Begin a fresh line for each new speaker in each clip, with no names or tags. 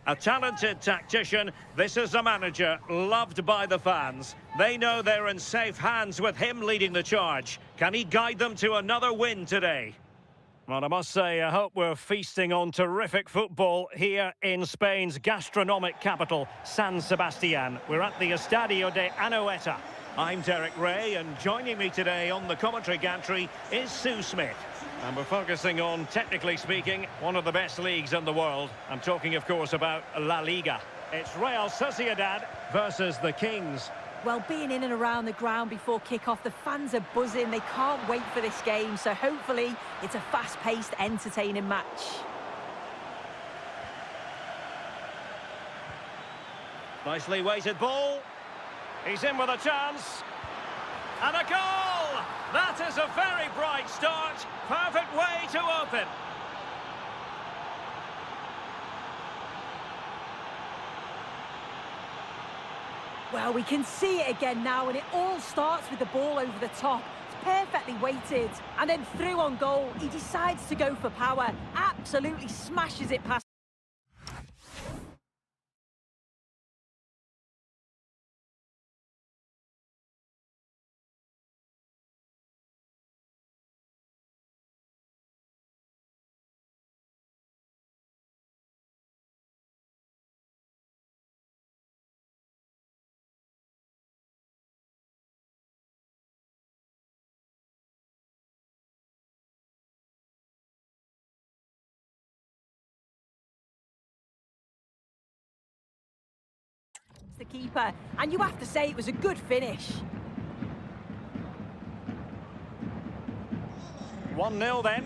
A talented tactician, this is a manager loved by the fans. They know they're in safe hands with him leading the charge. Can he guide them to another win today? Well, I must say, I hope we're feasting on terrific football here in Spain's gastronomic capital, San Sebastian. We're at the Estadio de Anoeta. I'm Derek Ray, and joining me today on the commentary gantry is Sue Smith. And we're focusing on, technically speaking, one of the best leagues in the world. I'm talking, of course, about La Liga. It's Real Sociedad versus the Kings.
Well, being in and around the ground before kick-off, the fans are buzzing. They can't wait for this game, so hopefully it's a fast-paced, entertaining match.
Nicely weighted ball. He's in with a chance. And a goal! That is a very bright start. Perfect way to open.
Well, we can see it again now, and it all starts with the ball over the top. It's perfectly weighted. And then through on goal, he decides to go for power. Absolutely smashes it past. The keeper, and you have to say it was a good finish.
1-0 then.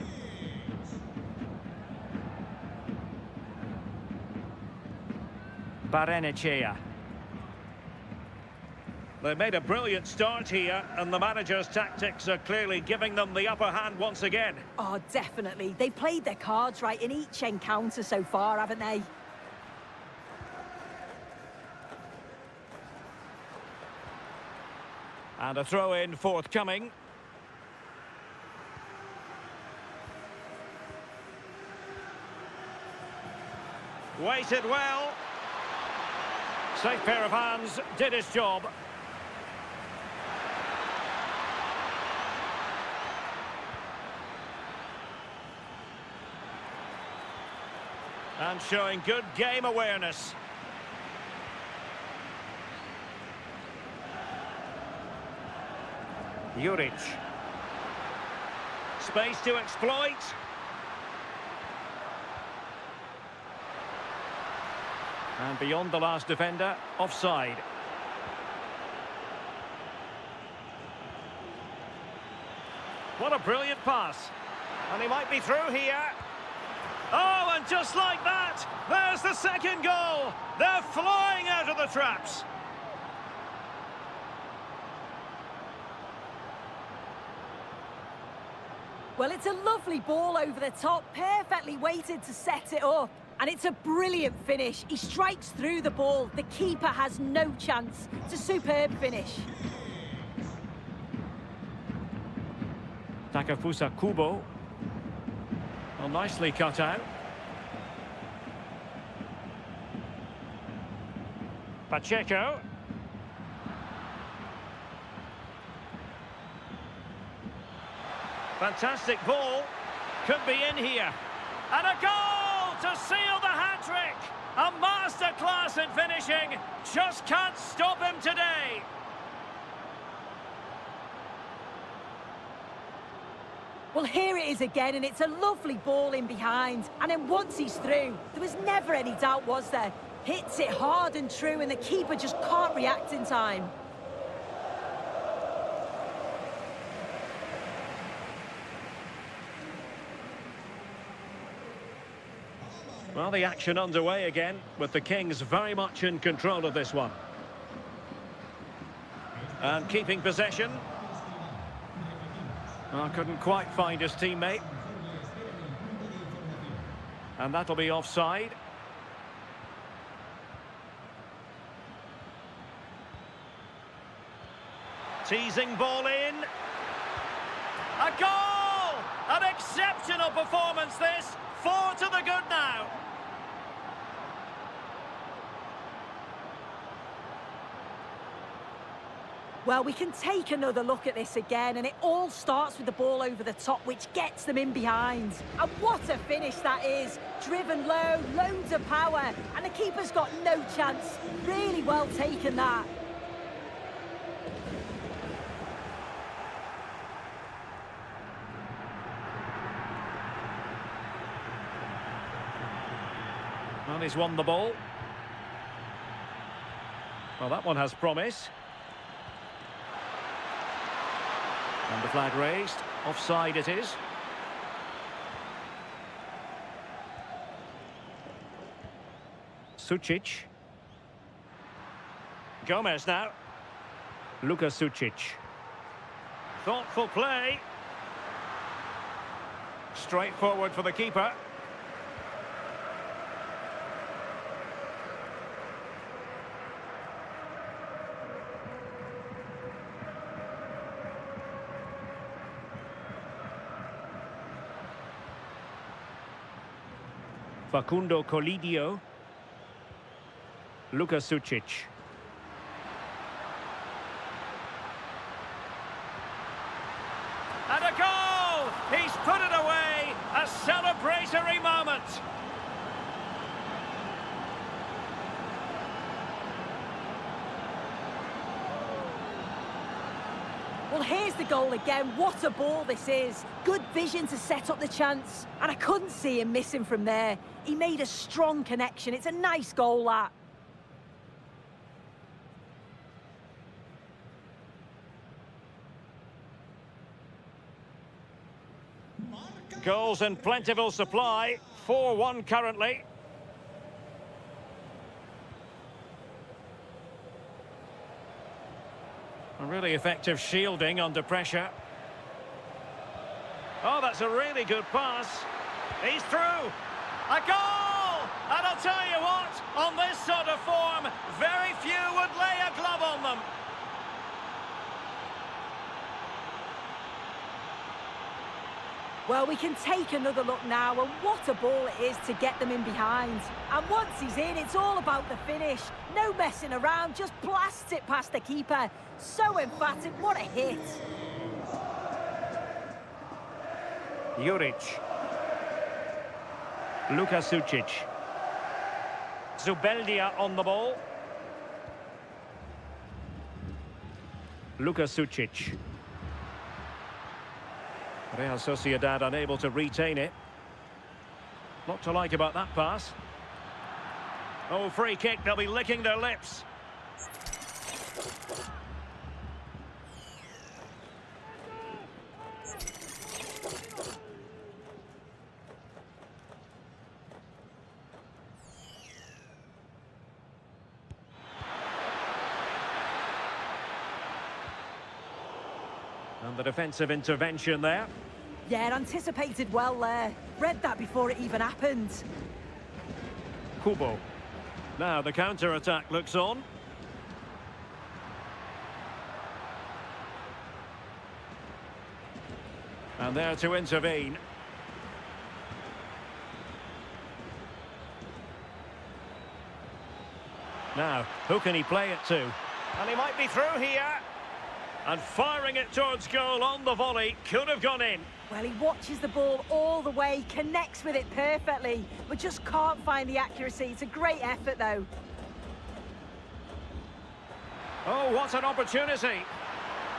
Barrenechea. They made a brilliant start here, and the manager's tactics are clearly giving them the upper hand once again.
Oh, definitely. They played their cards right in each encounter so far, haven't they?
And a throw-in forthcoming. Weighted well. Safe pair of hands, did his job. And showing good game awareness. Juric. Space to exploit. And beyond the last defender, offside. What a brilliant pass. And he might be through here. Oh, and just like that, there's the second goal. They're flying out of the traps.
Well, it's a lovely ball over the top, perfectly weighted to set it up. And it's a brilliant finish. He strikes through the ball. The keeper has no chance. It's a superb finish.
Takefusa Kubo. Well, nicely cut out. Pacheco. Fantastic ball. Could be in here. And a goal to seal the hat-trick. A masterclass in finishing. Just can't stop him today.
Well, here it is again, and it's a lovely ball in behind. And then once he's through, there was never any doubt, was there? Hits it hard and true, and the keeper just can't react in time.
Well, the action underway again, with the Kings very much in control of this one. And keeping possession. Well, couldn't quite find his teammate. And that'll be offside. Teasing ball in. A goal! An exceptional performance this. 4 to the good now.
Well, we can take another look at this again, and it all starts with the ball over the top, which gets them in behind. And what a finish that is. Driven low, loads of power, and the keeper's got no chance. Really well taken, that.
Well, he's won the ball. Well, that one has promise. And the flag raised. Offside it is. Sucic. Gomez now. Luka Sucic. Thoughtful play. Straightforward for the keeper. Facundo Colidio. Luka Sucic. And a goal! He's put it away! A celebratory moment!
Well, here's the goal again. What a ball this is. Good vision to set up the chance. And I couldn't see him missing from there. He made a strong connection. It's a nice goal, that.
Goals in plentiful supply. 4-1 currently. A really effective shielding under pressure. Oh, that's a really good pass. He's through. A goal! And I'll tell you what, on this sort of form, very few would lay a glove on them.
Well, we can take another look now, and what a ball it is to get them in behind. And once he's in, it's all about the finish. No messing around, just blasts it past the keeper. So emphatic, what a hit.
Juric. Luka Sucic. Zubeldia on the ball. Luka Sucic. Real Sociedad unable to retain it. Not to like about that pass. Oh, free kick, they'll be licking their lips. And the defensive intervention there.
Yeah, anticipated well there. Read that before it even happened.
Kubo. Now the counter-attack looks on. And there to intervene. Now, who can he play it to? And he might be through here. And firing it towards goal on the volley. Could have gone in.
Well, he watches the ball all the way, connects with it perfectly, but just can't find the accuracy. It's a great effort, though.
Oh, what an opportunity.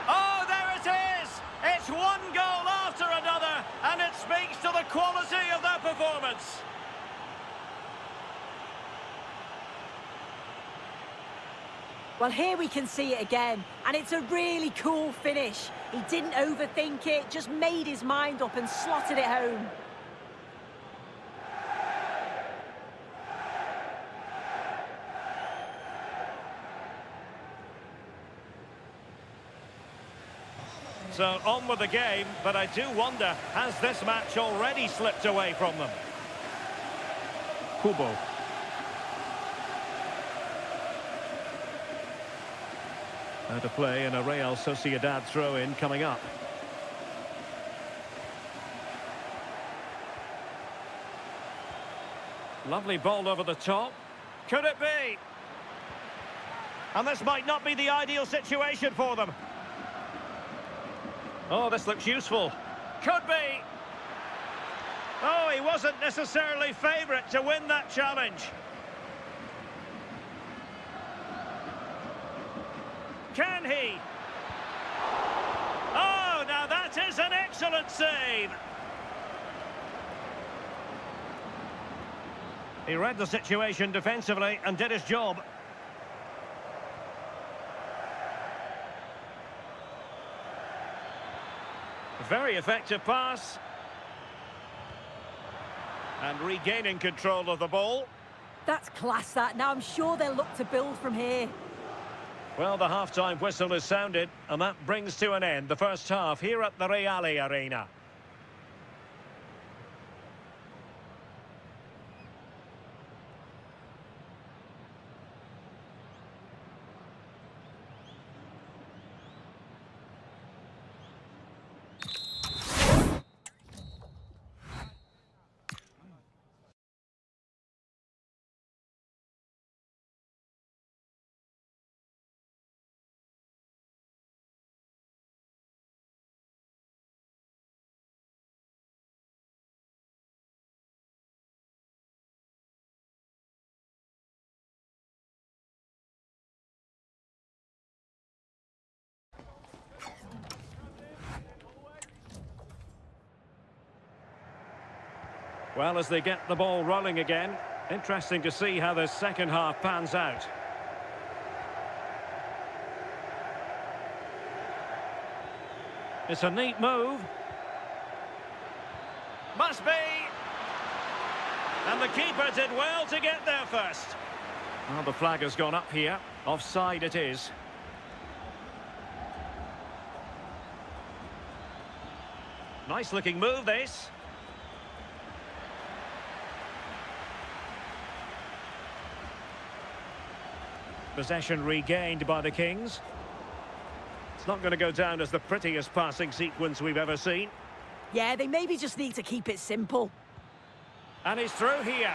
Oh, there it is! It's one goal after another, and it speaks to the quality of their performance.
Well, here we can see it again, and it's a really cool finish. He didn't overthink it, just made his mind up and slotted it home.
So on with the game, but I do wonder, has this match already slipped away from them? Kubo. Now to play and a Real Sociedad throw-in coming up. Lovely ball over the top. Could it be? And this might not be the ideal situation for them. Oh, this looks useful. Could be. Oh, he wasn't necessarily favourite to win that challenge. Can he? Oh, now that is an excellent save. He read the situation defensively and did his job. Very effective pass. And regaining control of the ball.
That's class, that. Now I'm sure they'll look to build from here.
Well, the half-time whistle is sounded, and that brings to an end the first half here at the Reyes Arena. Well, as they get the ball rolling again, interesting to see how the second half pans out. It's a neat move. Must be. And the keeper did well to get there first. Well, the flag has gone up here. Offside it is. Nice looking move, this. Possession regained by the Kings. It's not going to go down as the prettiest passing sequence we've ever seen.
Yeah, they maybe just need to keep it simple.
And he's through here.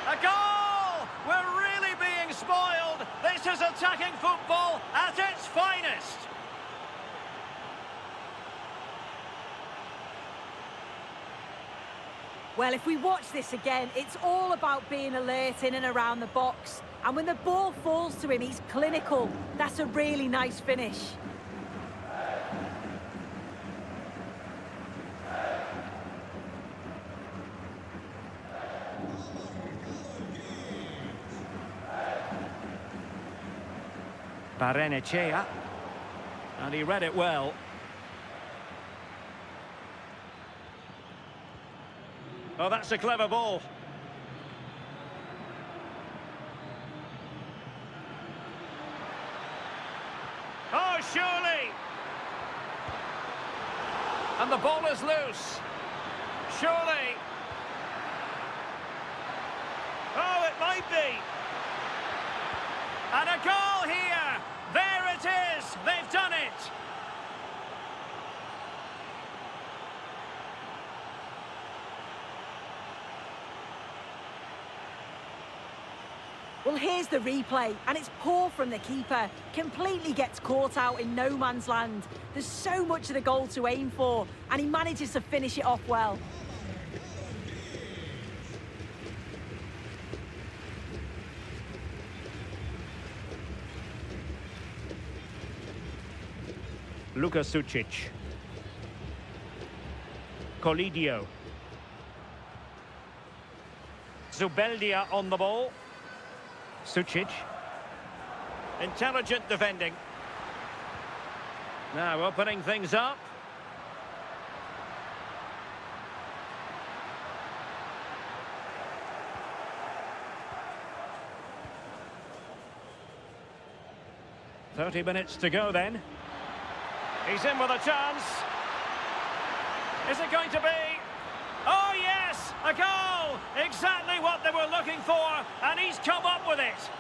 A goal! We're really being spoiled. This is attacking football at its finest.
Well, if we watch this again, it's all about being alert in and around the box. And when the ball falls to him, he's clinical. That's a really nice finish.
Barrenechea. And he read it well. Oh, that's a clever ball. Oh, surely! And the ball is loose. Surely! Oh, it might be! And a goal here! There it is! They've done it!
Well, here's the replay, and it's poor from the keeper. Completely gets caught out in no man's land. There's so much of the goal to aim for, and he manages to finish it off well.
Luka Sucic. Colidio. Zubeldia on the ball. Sucic. Intelligent defending. Now opening things up. "30 minutes to go then. He's in with a chance. Is it going to be? Oh yes, a goal! Exactly what they were looking for, and he's come up with it.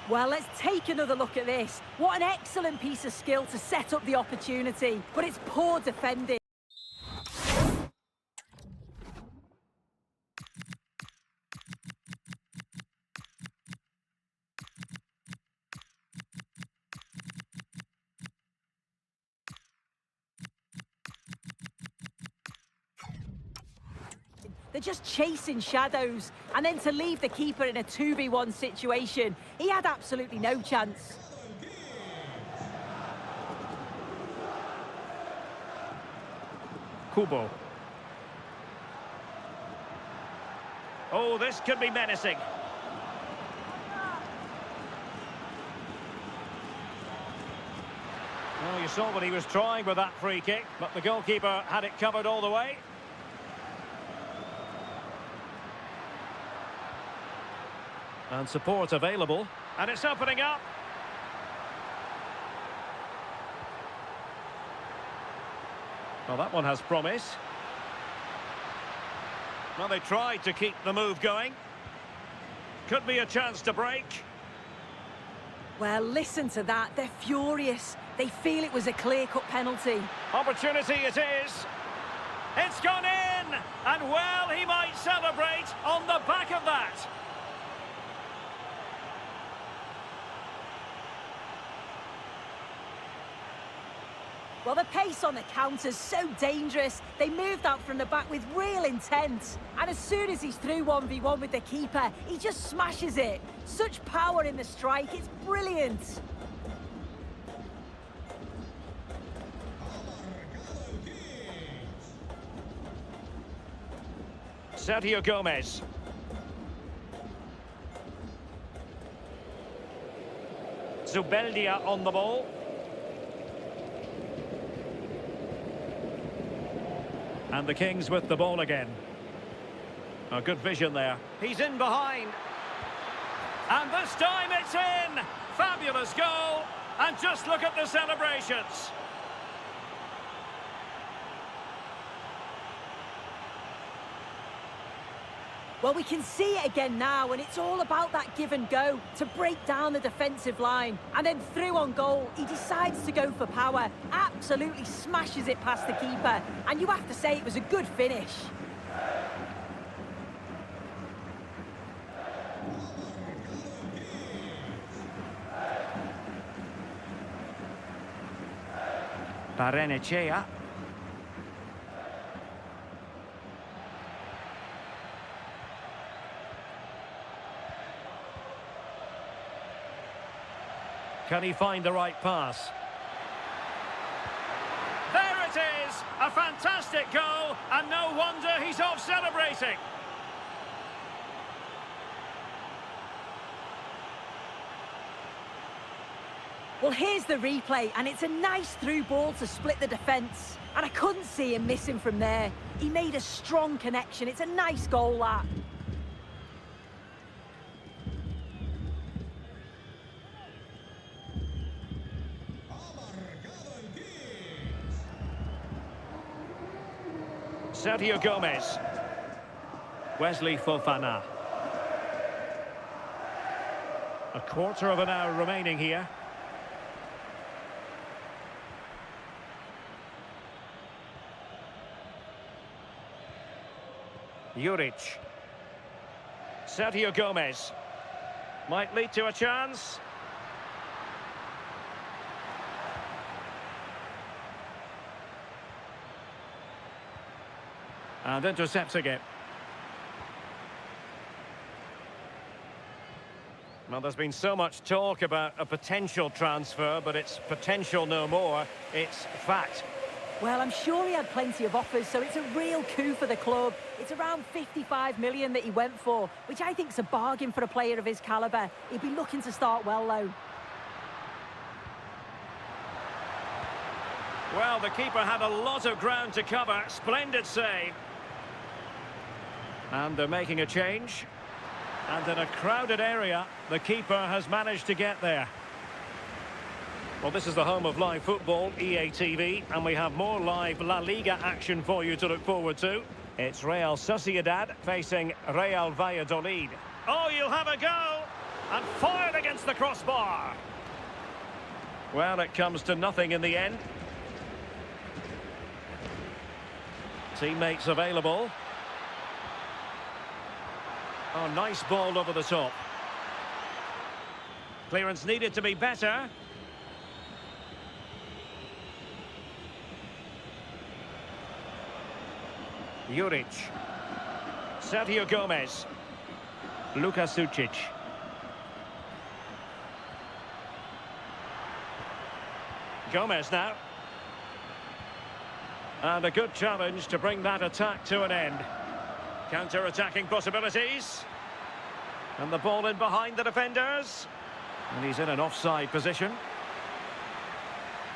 Well, let's take another look at this. What an excellent piece of skill to set up the opportunity, but it's poor defending. They're just chasing shadows. And then to leave the keeper in a 2v1 situation, he had absolutely no chance.
Kubo. Oh, this could be menacing. Well, you saw what he was trying with that free kick, but the goalkeeper had it covered all the way. And support available. And it's opening up. Well, that one has promise. Well, they tried to keep the move going. Could be a chance to break.
Well, listen to that. They're furious. They feel it was a clear-cut penalty.
Opportunity it is. It's gone in! And, well, he might celebrate on the back of that.
Well, the pace on the counter's so dangerous. They moved out from the back with real intent. And as soon as he's through 1v1 with the keeper, he just smashes it. Such power in the strike, it's brilliant.
Sergio Gomez. Zubeldia on the ball. And the Kings with the ball again. A good vision there. He's in behind. And this time it's in! Fabulous goal! And just look at the celebrations.
Well, we can see it again now, and it's all about that give and go to break down the defensive line. And then through on goal, he decides to go for power, absolutely smashes it past the keeper. And you have to say it was a good finish.
Barrenechea. Can he find the right pass? There it is! A fantastic goal, and no wonder he's off celebrating.
Well, here's the replay, and it's a nice through ball to split the defence. And I couldn't see him missing from there. He made a strong connection. It's a nice goal, that.
Sergio Gomez. Wesley Fofana. A quarter of an hour remaining here. Juric. Sergio Gomez. Might lead to a chance. And intercepting it. Well, there's been so much talk about a potential transfer, but it's potential no more. It's fact.
Well, I'm sure he had plenty of offers, so it's a real coup for the club. It's around 55 million that he went for, which I think's a bargain for a player of his calibre. He'd be looking to start well, though.
Well, the keeper had a lot of ground to cover. Splendid save. And they're making a change. And in a crowded area, the keeper has managed to get there. Well, this is the home of live football, EA TV, and we have more live La Liga action for you to look forward to. It's Real Sociedad facing Real Valladolid. Oh, you'll have a go! And fired against the crossbar. Well, it comes to nothing in the end. Teammates available. Oh, nice ball over the top. Clearance needed to be better. Juric. Sergio Gomez. Luka Sucic. Gomez now. And a good challenge to bring that attack to an end. Counter-attacking possibilities. And the ball in behind the defenders. And he's in an offside position.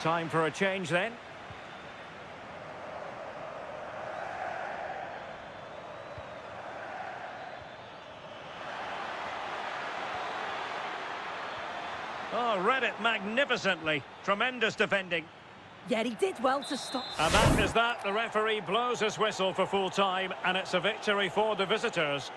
Time for a change then. Oh, read it magnificently. Tremendous defending.
Yeah, he did well to stop.
And that is that. The referee blows his whistle for full time, and it's a victory for the visitors.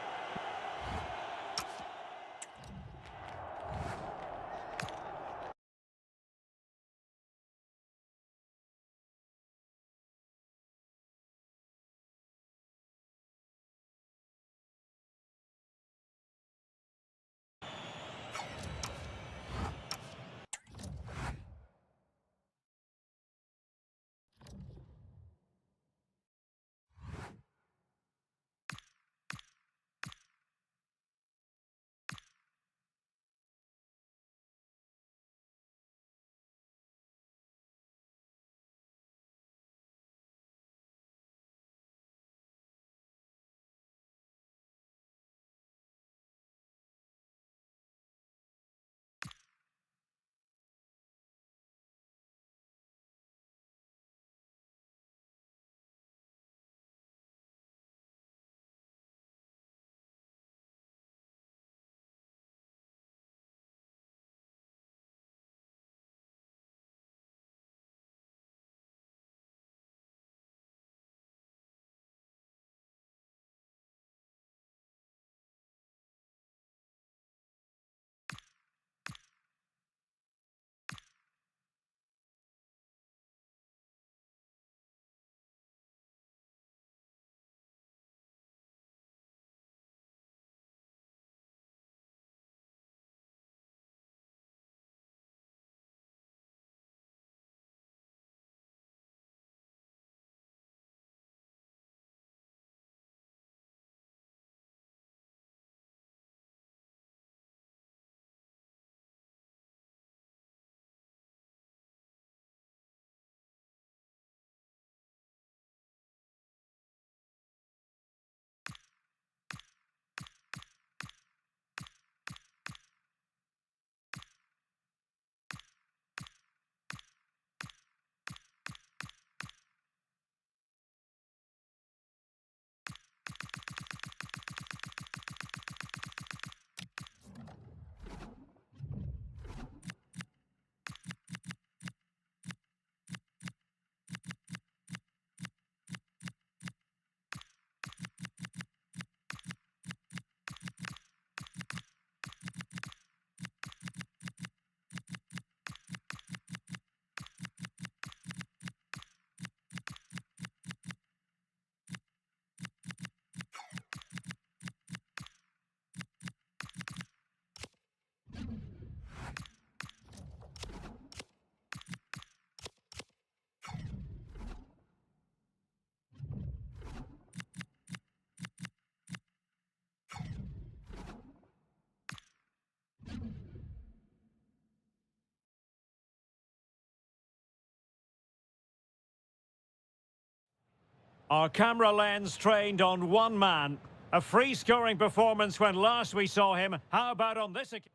Our camera lens trained on one man. A free-scoring performance when last we saw him. How about on this occasion?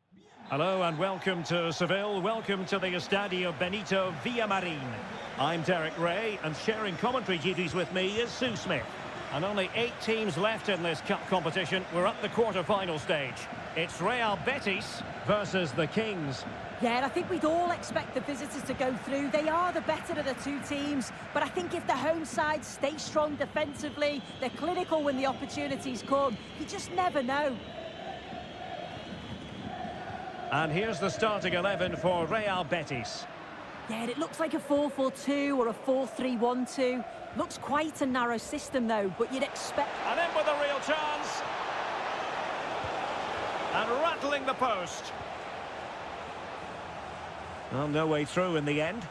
Hello and welcome to Seville. Welcome to the Estadio Benito Villamarin. I'm Derek Ray, and sharing commentary duties with me is Sue Smith. And only 8 teams left in this cup competition. We're at the quarter-final stage. It's Real Betis versus the Kings.
Yeah, and I think we'd all expect the visitors to go through. They are the better of the two teams, but I think if the home side stay strong defensively, they're clinical when the opportunities come, you just never know.
And here's the starting 11 for Real Betis.
Yeah, and it looks like a 4-4-2 or a 4-3-1-2. Looks quite a narrow system, though, but you'd expect...
And in with a real chance. And rattling the post. Well, no way through in the end.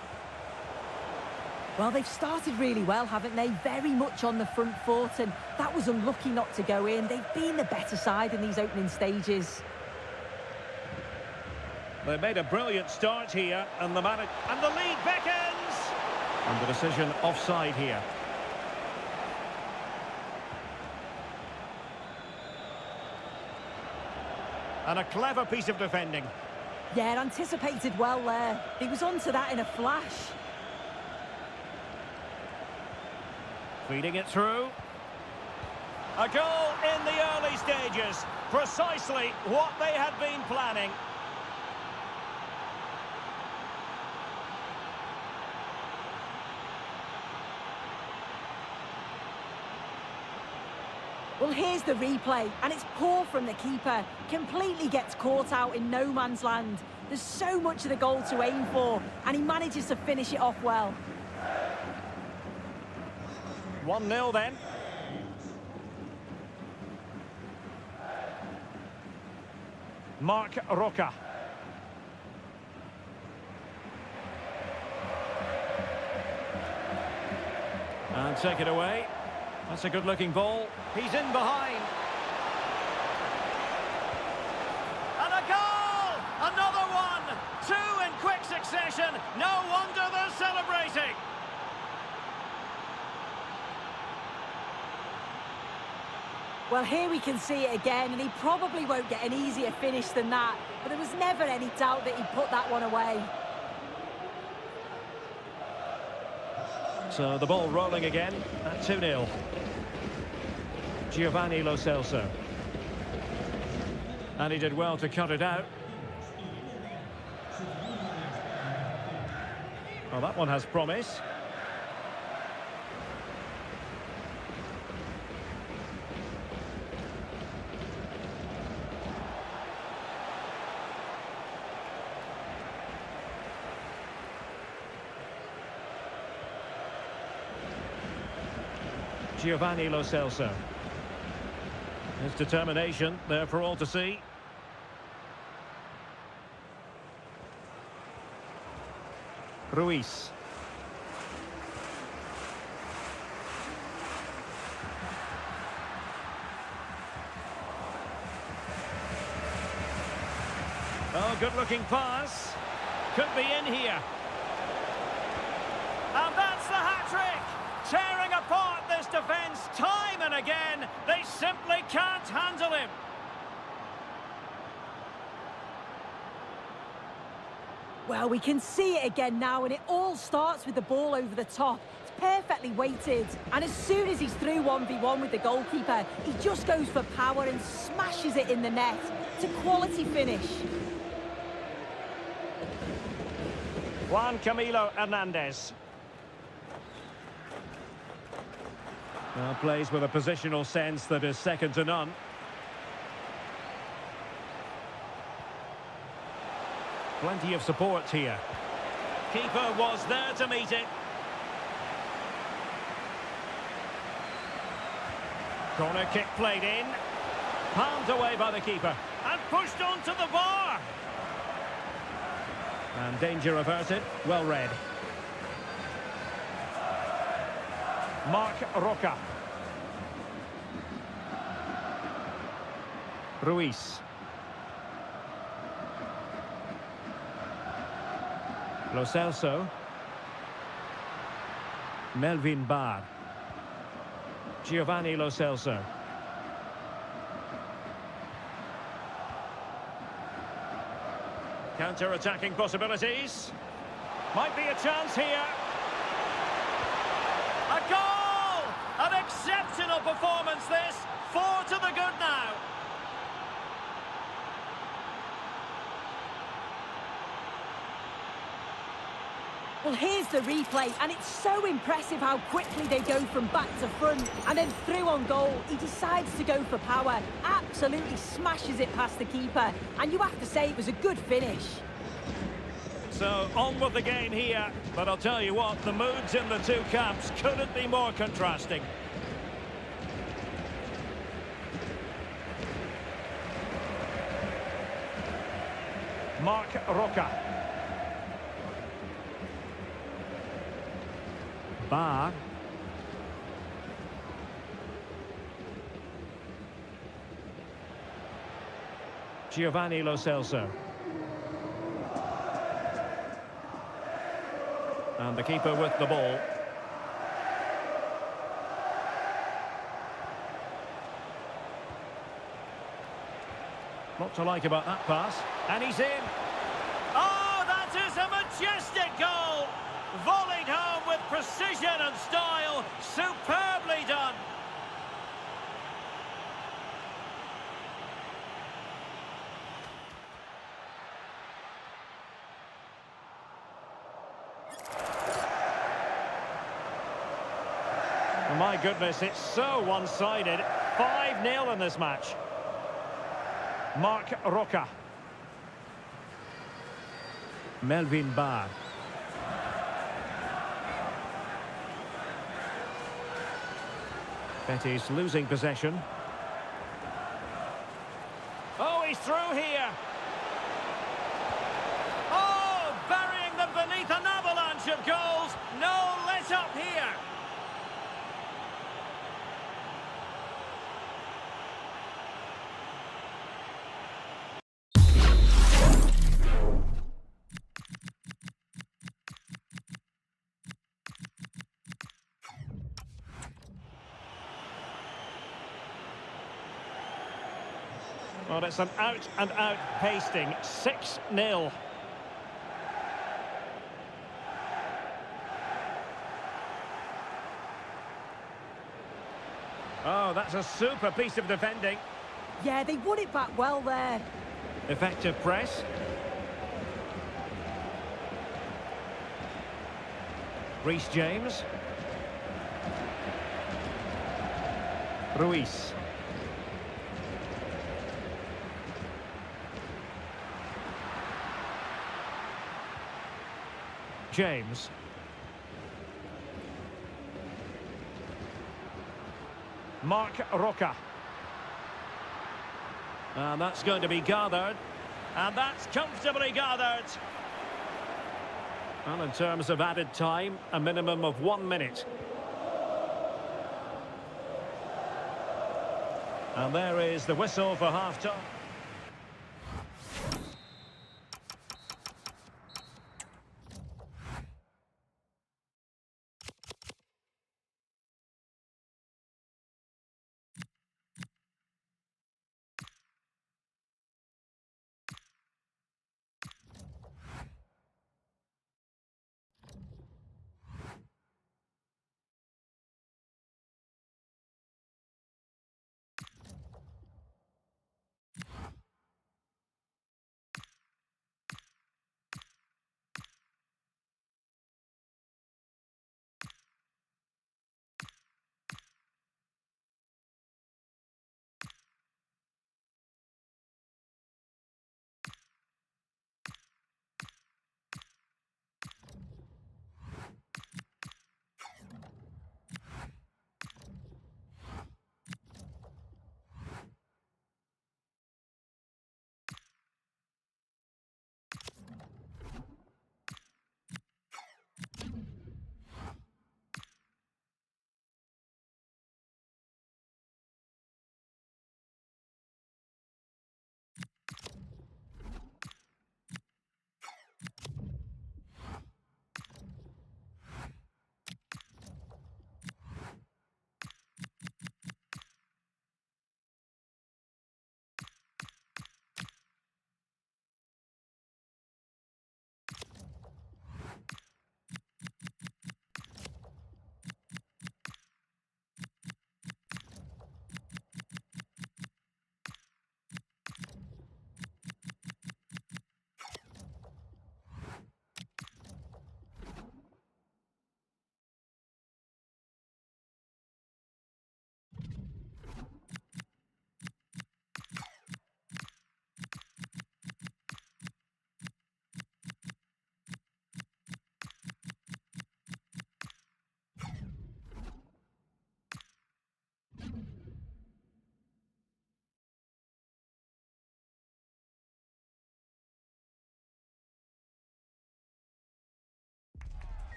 Well, they've started really well, haven't they? Very much on the front foot, and that was unlucky not to go in. They've been the better side in these opening stages.
They made a brilliant start here, and the lead beckons! And the decision offside here. And a clever piece of defending.
Yeah, anticipated well there. He was onto that in a flash.
Feeding it through. A goal in the early stages. Precisely what they had been planning.
Well, here's the replay, and it's poor from the keeper. Completely gets caught out in no man's land. There's so much of the goal to aim for, and he manages to finish it off well.
1-0 then. Marc Roca. And take it away. That's a good-looking ball. He's in behind. And a goal! Another one! Two in quick succession. No wonder they're celebrating.
Well, here we can see it again, and he probably won't get an easier finish than that. But there was never any doubt that he'd put that one away.
So the ball rolling again at 2-0. Giovanni Lo Celso. And he did well to cut it out. Well, that one has promise. Giovanni Lo Celso. His determination there for all to see. Reyes. Oh, good-looking pass. Could be in here. And that's the hat-trick! Tearing apart this defence time and again. They simply can't handle him.
Well, we can see it again now, and it all starts with the ball over the top. It's perfectly weighted, and as soon as he's through 1v1 with the goalkeeper, he just goes for power and smashes it in the net. It's a quality finish.
Juan Camilo Hernandez. Well, plays with a positional sense that is second to none. Plenty of support here. Keeper was there to meet it. Corner kick played in. Palmed away by the keeper. And pushed onto the bar. And danger averted. Well read. Marc Roca. Reyes. Lo Celso. Melvin Barr. Giovanni Lo Celso. Counter-attacking possibilities. Might be a chance here. A goal! An exceptional performance this. 4 to the good now.
Well, here's the replay, and it's so impressive how quickly they go from back to front. And then through on goal, he decides to go for power. Absolutely smashes it past the keeper. And you have to say it was a good finish.
So, on with the game here. But I'll tell you what, the moods in the two camps couldn't be more contrasting. Marc Roca. Bar. Giovanni Lo Celso. And the keeper with the ball. What to like about that pass. And he's in. Oh, that is a majestic goal! Volleyed home with precision and style. Superbly done. My goodness, it's so one-sided. 5-0 in this match. Marc Roca. Melvin Bar. Betis losing possession. Oh, he's through here. Oh, burying them beneath an avalanche of goals. No let up here. Well, it's an out-and-out pasting. 6-0. Oh, that's a super piece of defending.
Yeah, they won it back well there.
Effective press. Reyes James. Ruiz. James. Marc Roca. And that's going to be gathered. And that's comfortably gathered. Well, in terms of added time, a minimum of 1 minute. And there is the whistle for half-time.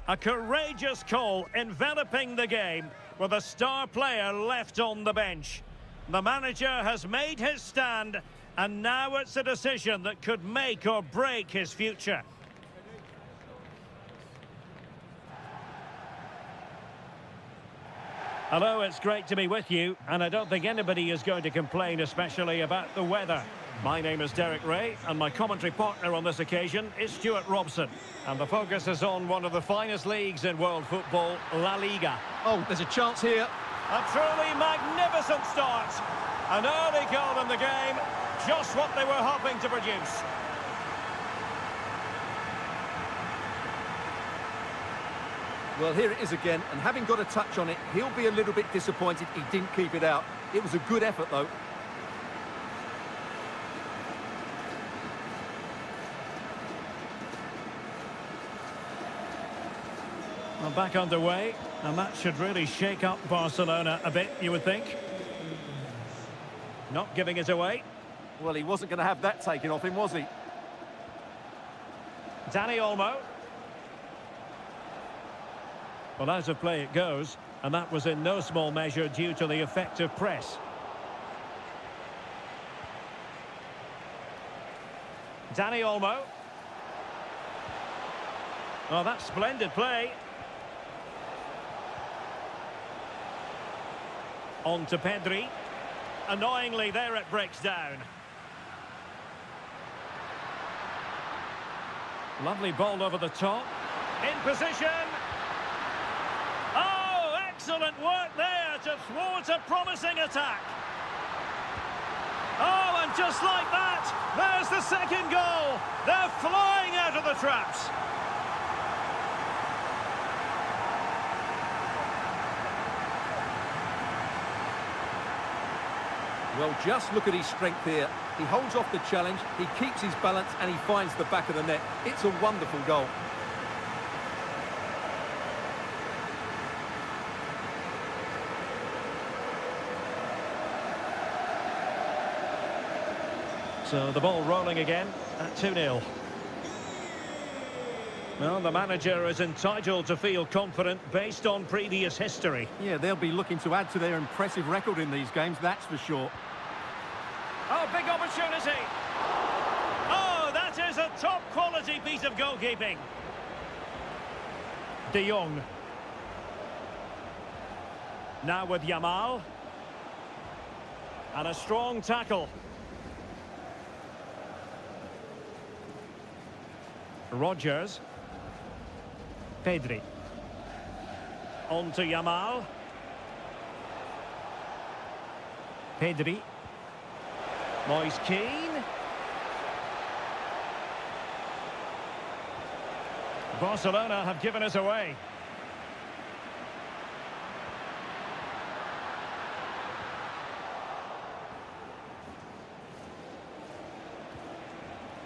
A courageous call enveloping the game with a star player left on the bench. The manager has made his stand, and now it's a decision that could make or break his future. Hello, it's great to be with you, and I don't think anybody is going to complain, especially about the weather. My name is Derek Ray, and my commentary partner on this occasion is Stuart Robson. And the focus is on one of the finest leagues in world football, La Liga.
Oh, there's a chance here.
A truly magnificent start. An early goal in the game, just what they were hoping to produce.
Well, here it is again, and having got a touch on it, he'll be a little bit disappointed he didn't keep it out. It was a good effort, though.
Well, back underway, and that should really shake up Barcelona a bit, you would think. Not giving it away.
Well, he wasn't going to have that taken off him, was he?
Dani Olmo. Well, out of play it goes, and that was in no small measure due to the effective press. Dani Olmo. Oh, that's splendid play. On to Pedri. Annoyingly, there it breaks down. Lovely ball over the top. In position. Oh, excellent work there to thwart a promising attack. Oh, and just like that, there's the second goal. They're flying out of the traps.
Well, just look at his strength here. He holds off the challenge, he keeps his balance, and he finds the back of the net. It's a wonderful goal.
So the ball rolling again at 2-0. Well, the manager is entitled to feel confident based on previous history.
Yeah, they'll be looking to add to their impressive record in these games, that's for sure.
Oh, big opportunity. Oh, that is a top-quality piece of goalkeeping. De Jong. Now with Yamal. And a strong tackle. Rodgers. Pedri. On to Yamal. Pedri. Moise Keane. Barcelona have given us away.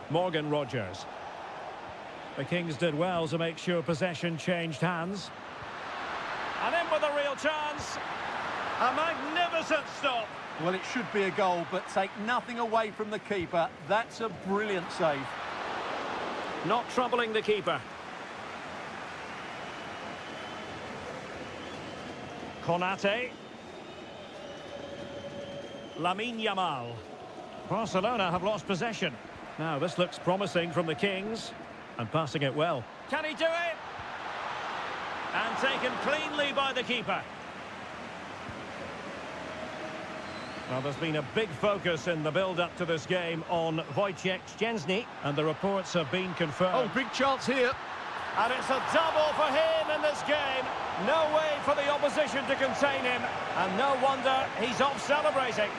Morgan Rodgers. The Kings did well to make sure possession changed hands. And in with a real chance. A magnificent stop.
Well, it should be a goal, but take nothing away from the keeper. That's a brilliant save.
Not troubling the keeper. Konate. Lamine Yamal. Barcelona have lost possession. Now, this looks promising from the Kings. And passing it well. Can he do it? And taken cleanly by the keeper. Well, there's been a big focus in the build-up to this game on Wojciech Szczęsny, and the reports have been confirmed.
Oh, big chance here.
And it's a double for him in this game. No way for the opposition to contain him, and no wonder he's off celebrating.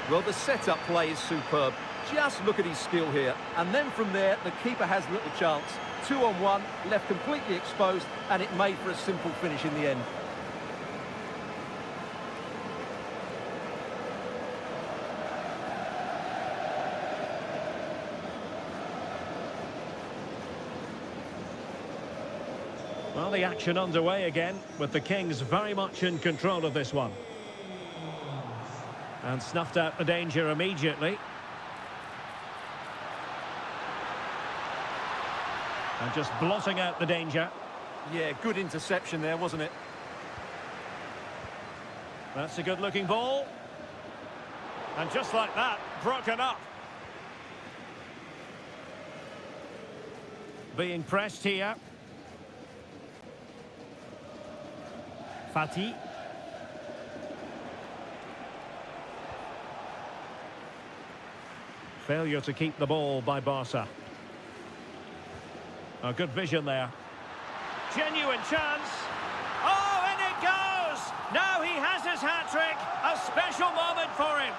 Well, the setup play is superb. Just look at his skill here. And then from there, the keeper has little chance. 2-on-1, left completely exposed, and it made for a simple finish in the end.
Well, the action underway again, with the Kings very much in control of this one. And snuffed out the danger immediately. And just blotting out the danger.
Yeah, good interception there, wasn't it?
That's a good-looking ball. And just like that, broken up. Being pressed here. Fati. Failure to keep the ball by Barca. A good vision there. Genuine chance. Oh, and it goes! Now he has his hat-trick. A special moment for him.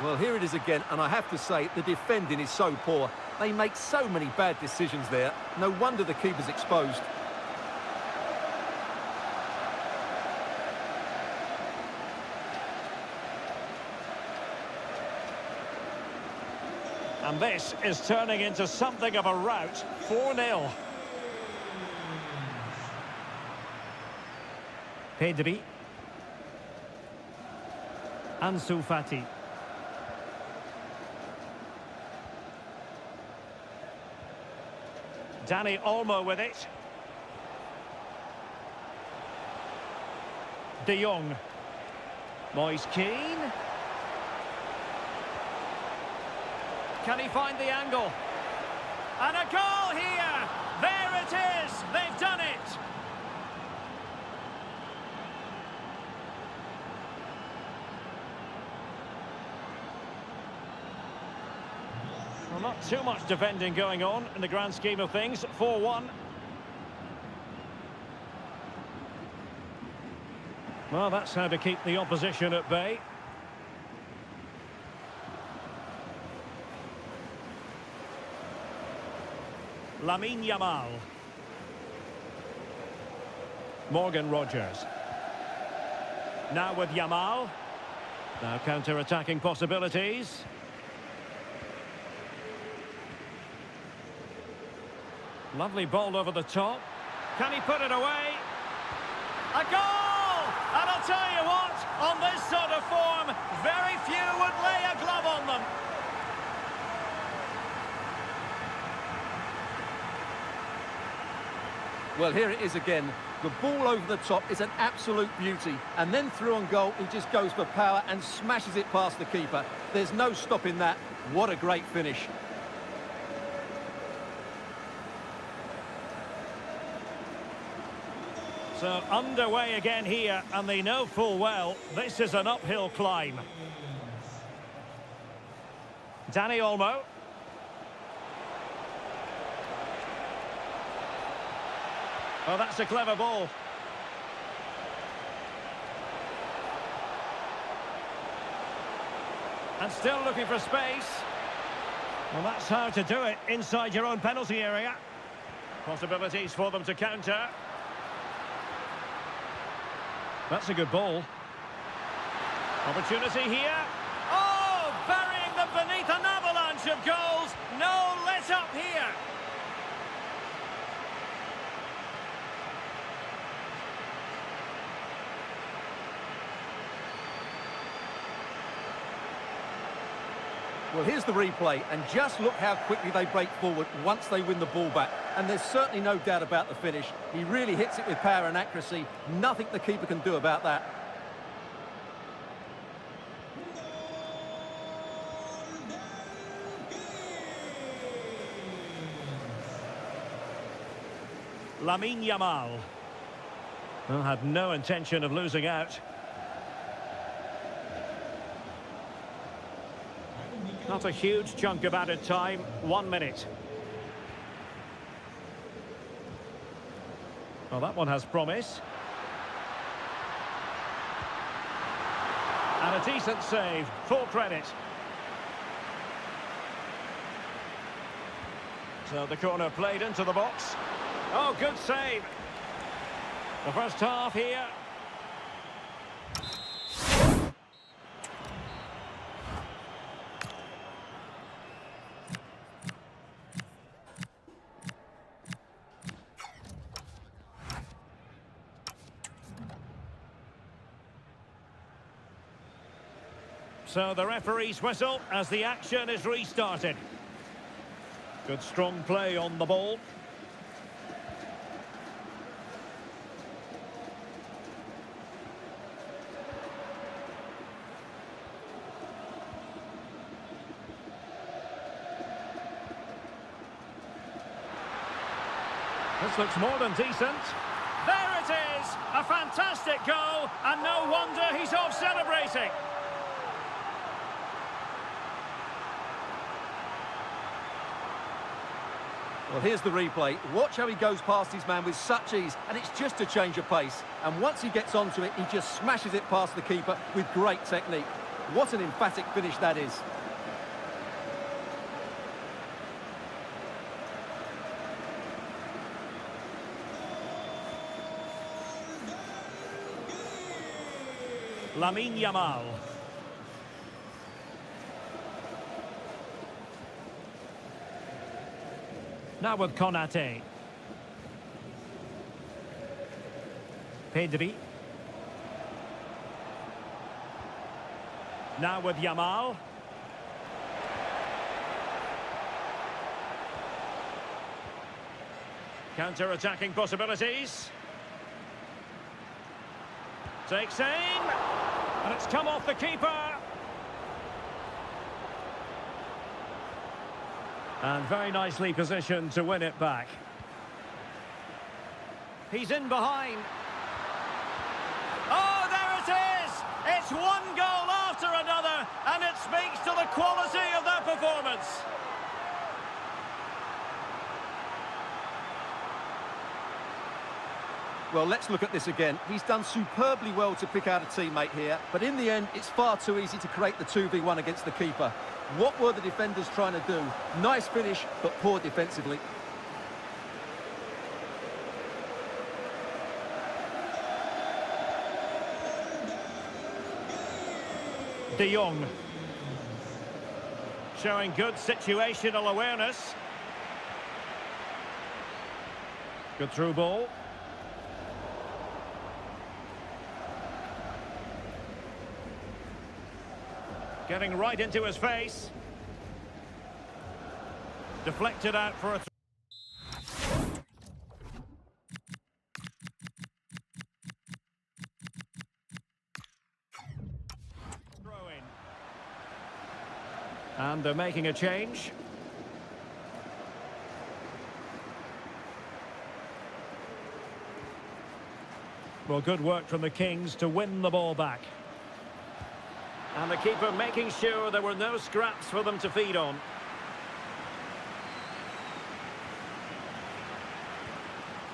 Well, here it is again, and I have to say, the defending is so poor. They make so many bad decisions there. No wonder the keeper's exposed.
And this is turning into something of a rout. 4-0. Pedri. Ansu Fati. Dani Olmo with it. De Jong. Moise Keane. Can he find the angle? And a goal here! There it is! They've done it! Well, not too much defending going on in the grand scheme of things. 4-1. Well, that's how to keep the opposition at bay. Lamine Yamal. Morgan Rogers. Now with Yamal. Now counter-attacking possibilities. Lovely ball over the top. Can he put it away? A goal! And I'll tell you what, on this sort of form, very few would lay a glove on them.
Well, here it is again. The ball over the top is an absolute beauty. And then through on goal, he just goes for power and smashes it past the keeper. There's no stopping that. What a great finish.
So underway again here, and they know full well this is an uphill climb. Dani Olmo. Oh, that's a clever ball. And still looking for space. Well, that's how to do it inside your own penalty area. Possibilities for them to counter. That's a good ball. Opportunity here. Oh, burying them beneath an avalanche of goals. No let up here.
Well, here's the replay, and just look how quickly they break forward once they win the ball back. And there's certainly no doubt about the finish. He really hits it with power and accuracy. Nothing the keeper can do about that.
Lamine Yamal. Well, had no intention of losing out. Not a huge chunk of added time, 1 minute. Well, that one has promise. And a decent save, full credit. So the corner played into the box. Oh, good save. The first half here. So the referee's whistle as the action is restarted. Good strong play on the ball. This looks more than decent. There it is! A fantastic goal, and no wonder he's off celebrating.
Well, here's the replay. Watch how he goes past his man with such ease, and it's just a change of pace. And once he gets onto it, he just smashes it past the keeper with great technique. What an emphatic finish that is.
Lamine Yamal. Now with Konate. Pedri. Now with Yamal. Counter-attacking possibilities. Takes aim. And it's come off the keeper. And very nicely positioned to win it back. He's in behind. Oh, there it is! It's one goal after another, and it speaks to the quality of that performance.
Well, let's look at this again. He's done superbly well to pick out a teammate here, but in the end, it's far too easy to create the 2v1 against the keeper. What were the defenders trying to do? Nice finish, but poor defensively.
De Jong. Showing good situational awareness. Good through ball. Getting right into his face. Deflected out for a throw-in. And they're making a change. Well, good work from the Kings to win the ball back. And the keeper making sure there were no scraps for them to feed on.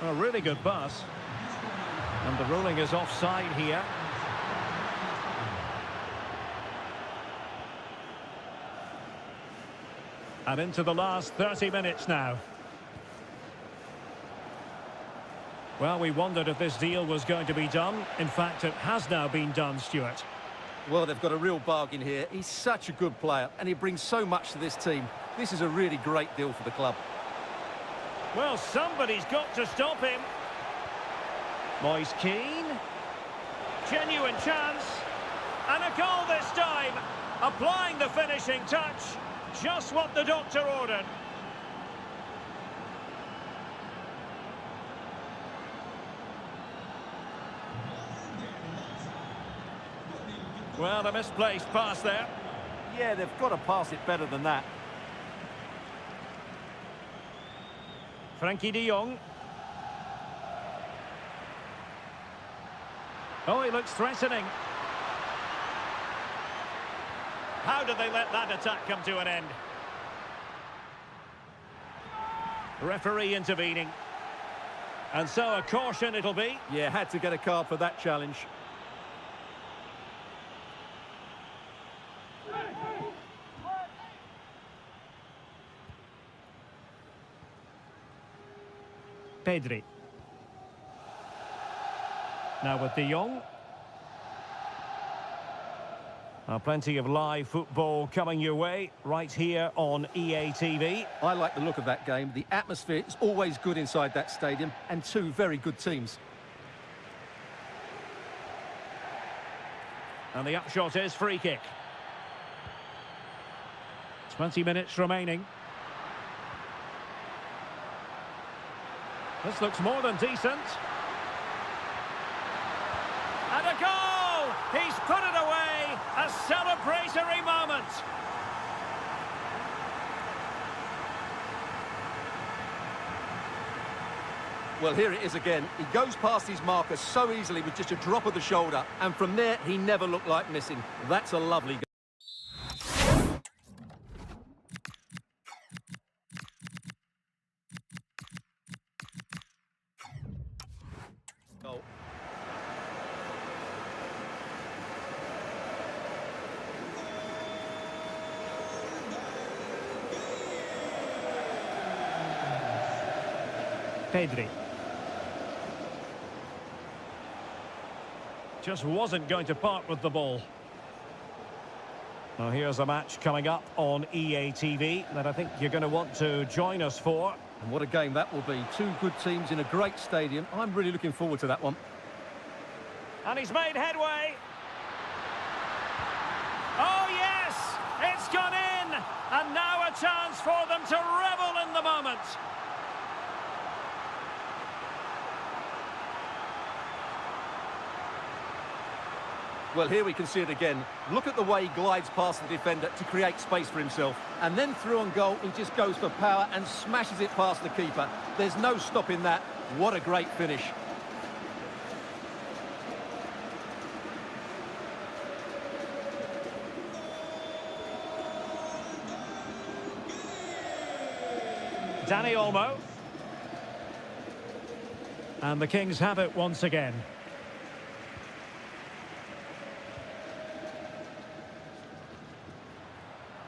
A really good pass. And the ruling is offside here. And into the last 30 minutes now. Well, we wondered if this deal was going to be done. In fact, it has now been done, Stuart.
Well, they've got a real bargain here. He's such a good player, and he brings so much to this team. This is a really great deal for the club.
Well, somebody's got to stop him. Moise Keane. Genuine chance. And a goal this time. Applying the finishing touch. Just what the doctor ordered. Well, a misplaced pass there.
Yeah, they've got to pass it better than that.
Frankie de Jong. Oh, he looks threatening. How did they let that attack come to an end? Referee intervening. And so a caution it'll be.
Yeah, had to get a card for that challenge.
Pedri. Now with De Jong. Plenty of live football coming your way right here on EA TV.
I like the look of that game. The atmosphere is always good inside that stadium, and two very good teams.
And the upshot is free kick. 20 minutes remaining. This looks more than decent. And a goal! He's put it away! A celebratory moment!
Well, here it is again. He goes past his marker so easily with just a drop of the shoulder, and from there, he never looked like missing. That's a lovely goal.
Pedri. Just wasn't going to part with the ball. Now here's a match coming up on EA TV that I think you're going to want to join us for.
And what a game that will be. Two good teams in a great stadium. I'm really looking forward to that one.
And he's made headway. Oh yes! It's gone in! And now a chance for them to revel in the moment.
Well, here we can see it again. Look at the way he glides past the defender to create space for himself. And then through on goal, he just goes for power and smashes it past the keeper. There's no stopping that. What a great finish.
Danny Olmo. And the Kings have it once again.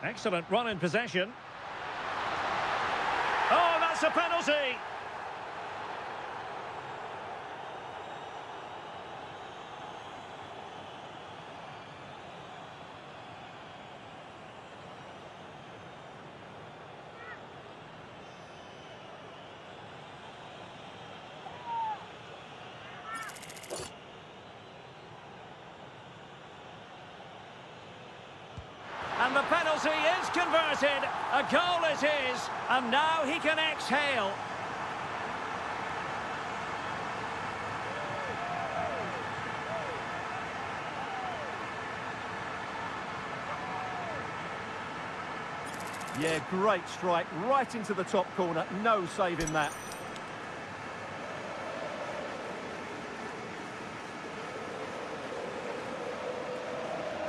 Excellent run in possession. Oh, that's a penalty! And the penalty is converted. A goal it is. And now he can exhale.
Yeah, great strike. Right into the top corner. No saving that.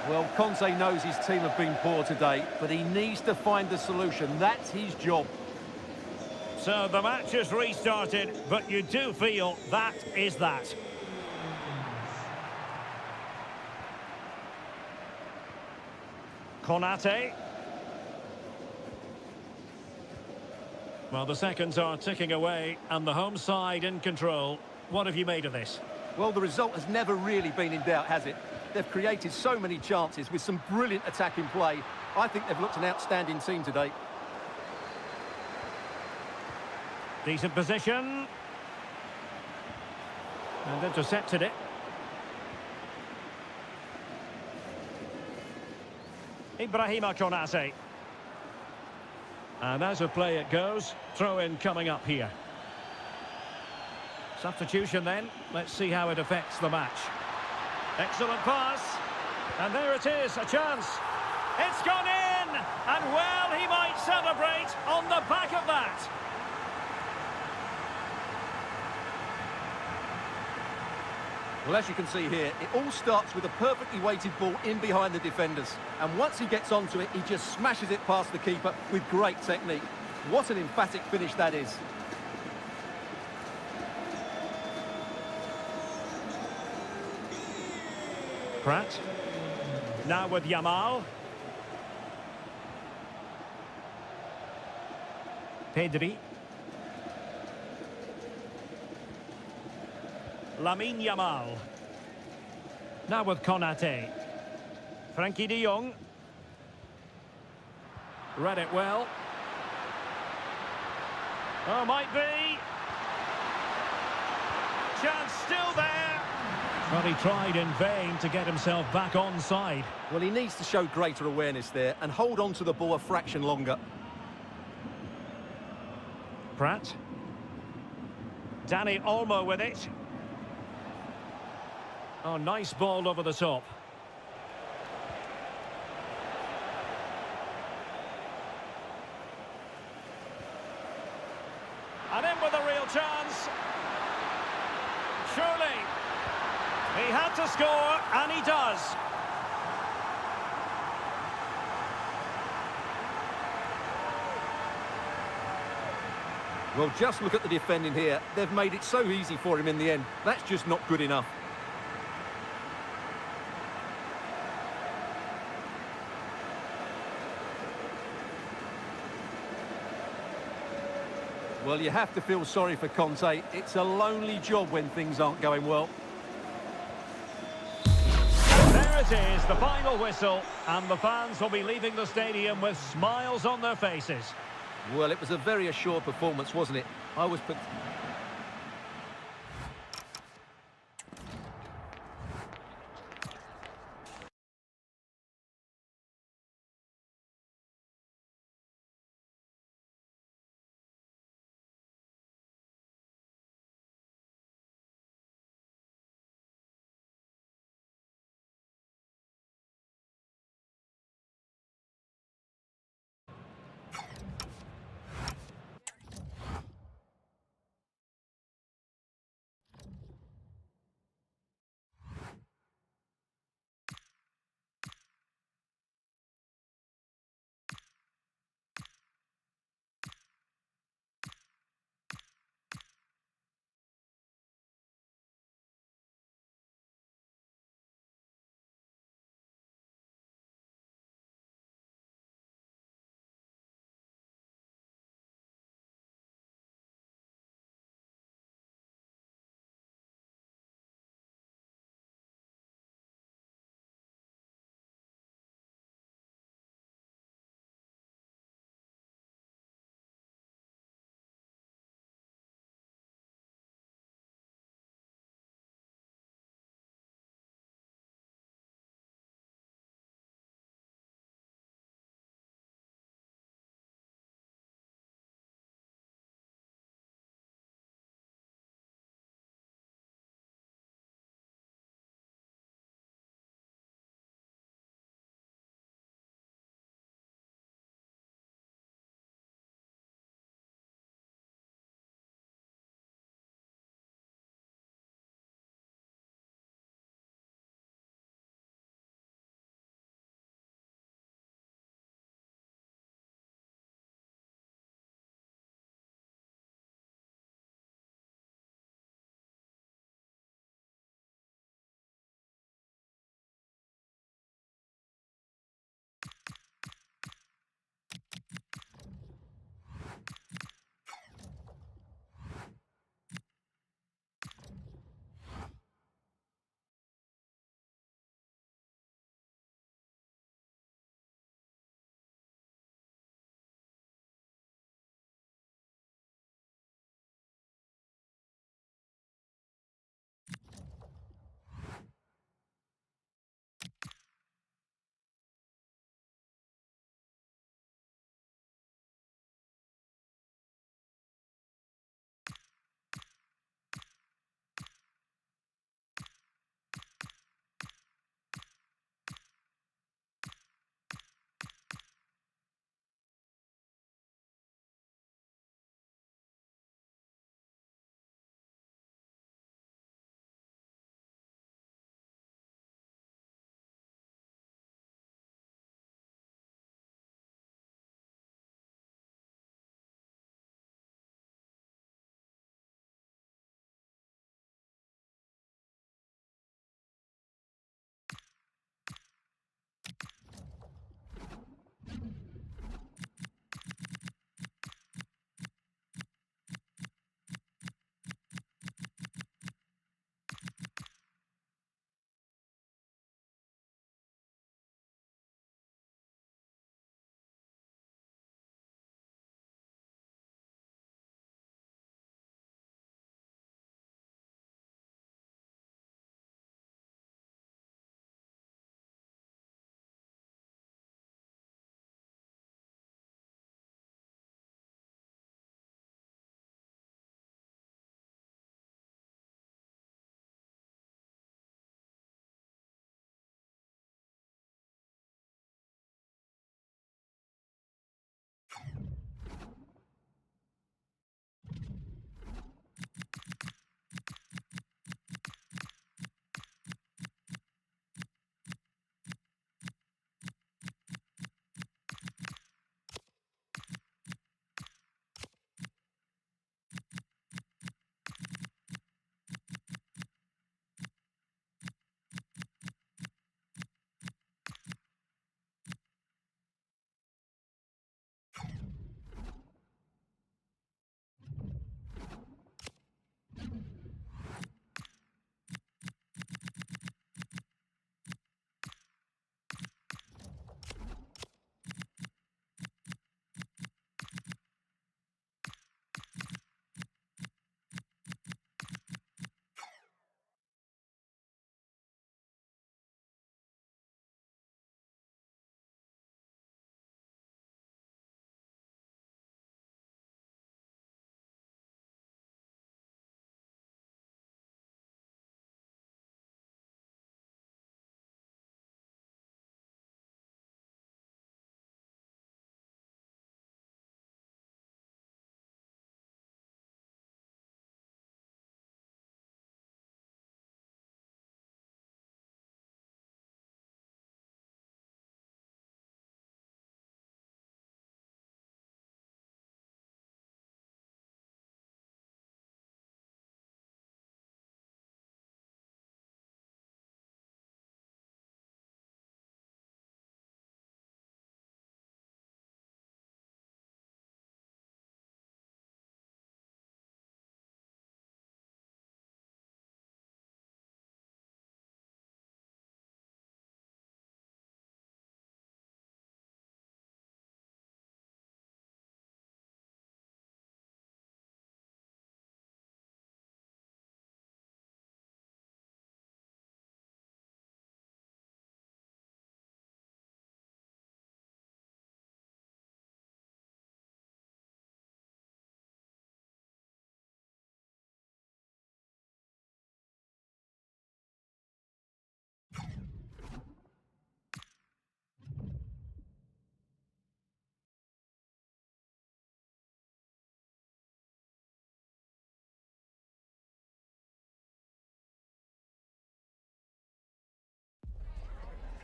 Well, Conte knows his team have been poor today, but he needs to find the solution. That's his job.
So the match has restarted, but you do feel that is that. Konate. Well, the seconds are ticking away, and the home side in control. What have you made of this?
Well, the result has never really been in doubt, has it? They've created so many chances with some brilliant attacking play. I think they've looked an outstanding team today.
Decent position. And intercepted it. Ibrahima Konate. And as a play it goes. Throw-in coming up here. Substitution then. Let's see how it affects the match. Excellent pass. And there it is, a chance. It's gone in! And well, he might celebrate on the back of that.
Well, as you can see here, it all starts with a perfectly weighted ball in behind the defenders. And once he gets onto it, he just smashes it past the keeper with great technique. What an emphatic finish that is.
Pratt. Now with Yamal. Pedri. Lamine Yamal. Now with Konate. Frankie de Jong. Read it well. Oh, might be. Chance still there. Well, he tried in vain to get himself back on side.
Well, he needs to show greater awareness there and hold on to the ball a fraction longer.
Pratt. Danny Olmo with it. Oh, nice ball over the top. And in with a real chance. Surely. He had to score, and he does.
Well, just look at the defending here. They've made it so easy for him in the end. That's just not good enough. Well, you have to feel sorry for Conte. It's a lonely job when things aren't going well.
There it is, the final whistle, and the fans will be leaving the stadium with smiles on their faces.
Well, it was a very assured performance, wasn't it? I was...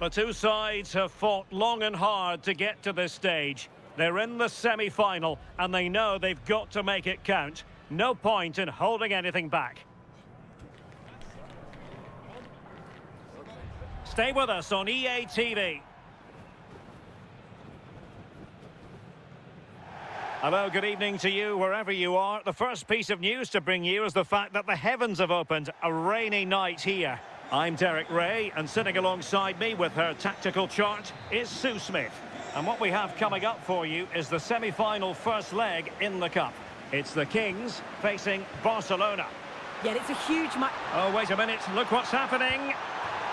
The two sides have fought long and hard to get to this stage. They're in the semi-final, and they know they've got to make it count. No point in holding anything back. Stay with us on EA TV. Hello, good evening to you wherever you are. The first piece of news to bring you is the fact that the heavens have opened. A rainy night here. I'm Derek Ray, and sitting alongside me with her tactical chart is Sue Smith. And what we have coming up for you is the semi-final first leg in the Cup. It's the Kings facing Barcelona.
Yeah, it's a huge match.
Oh, wait a minute, look what's happening.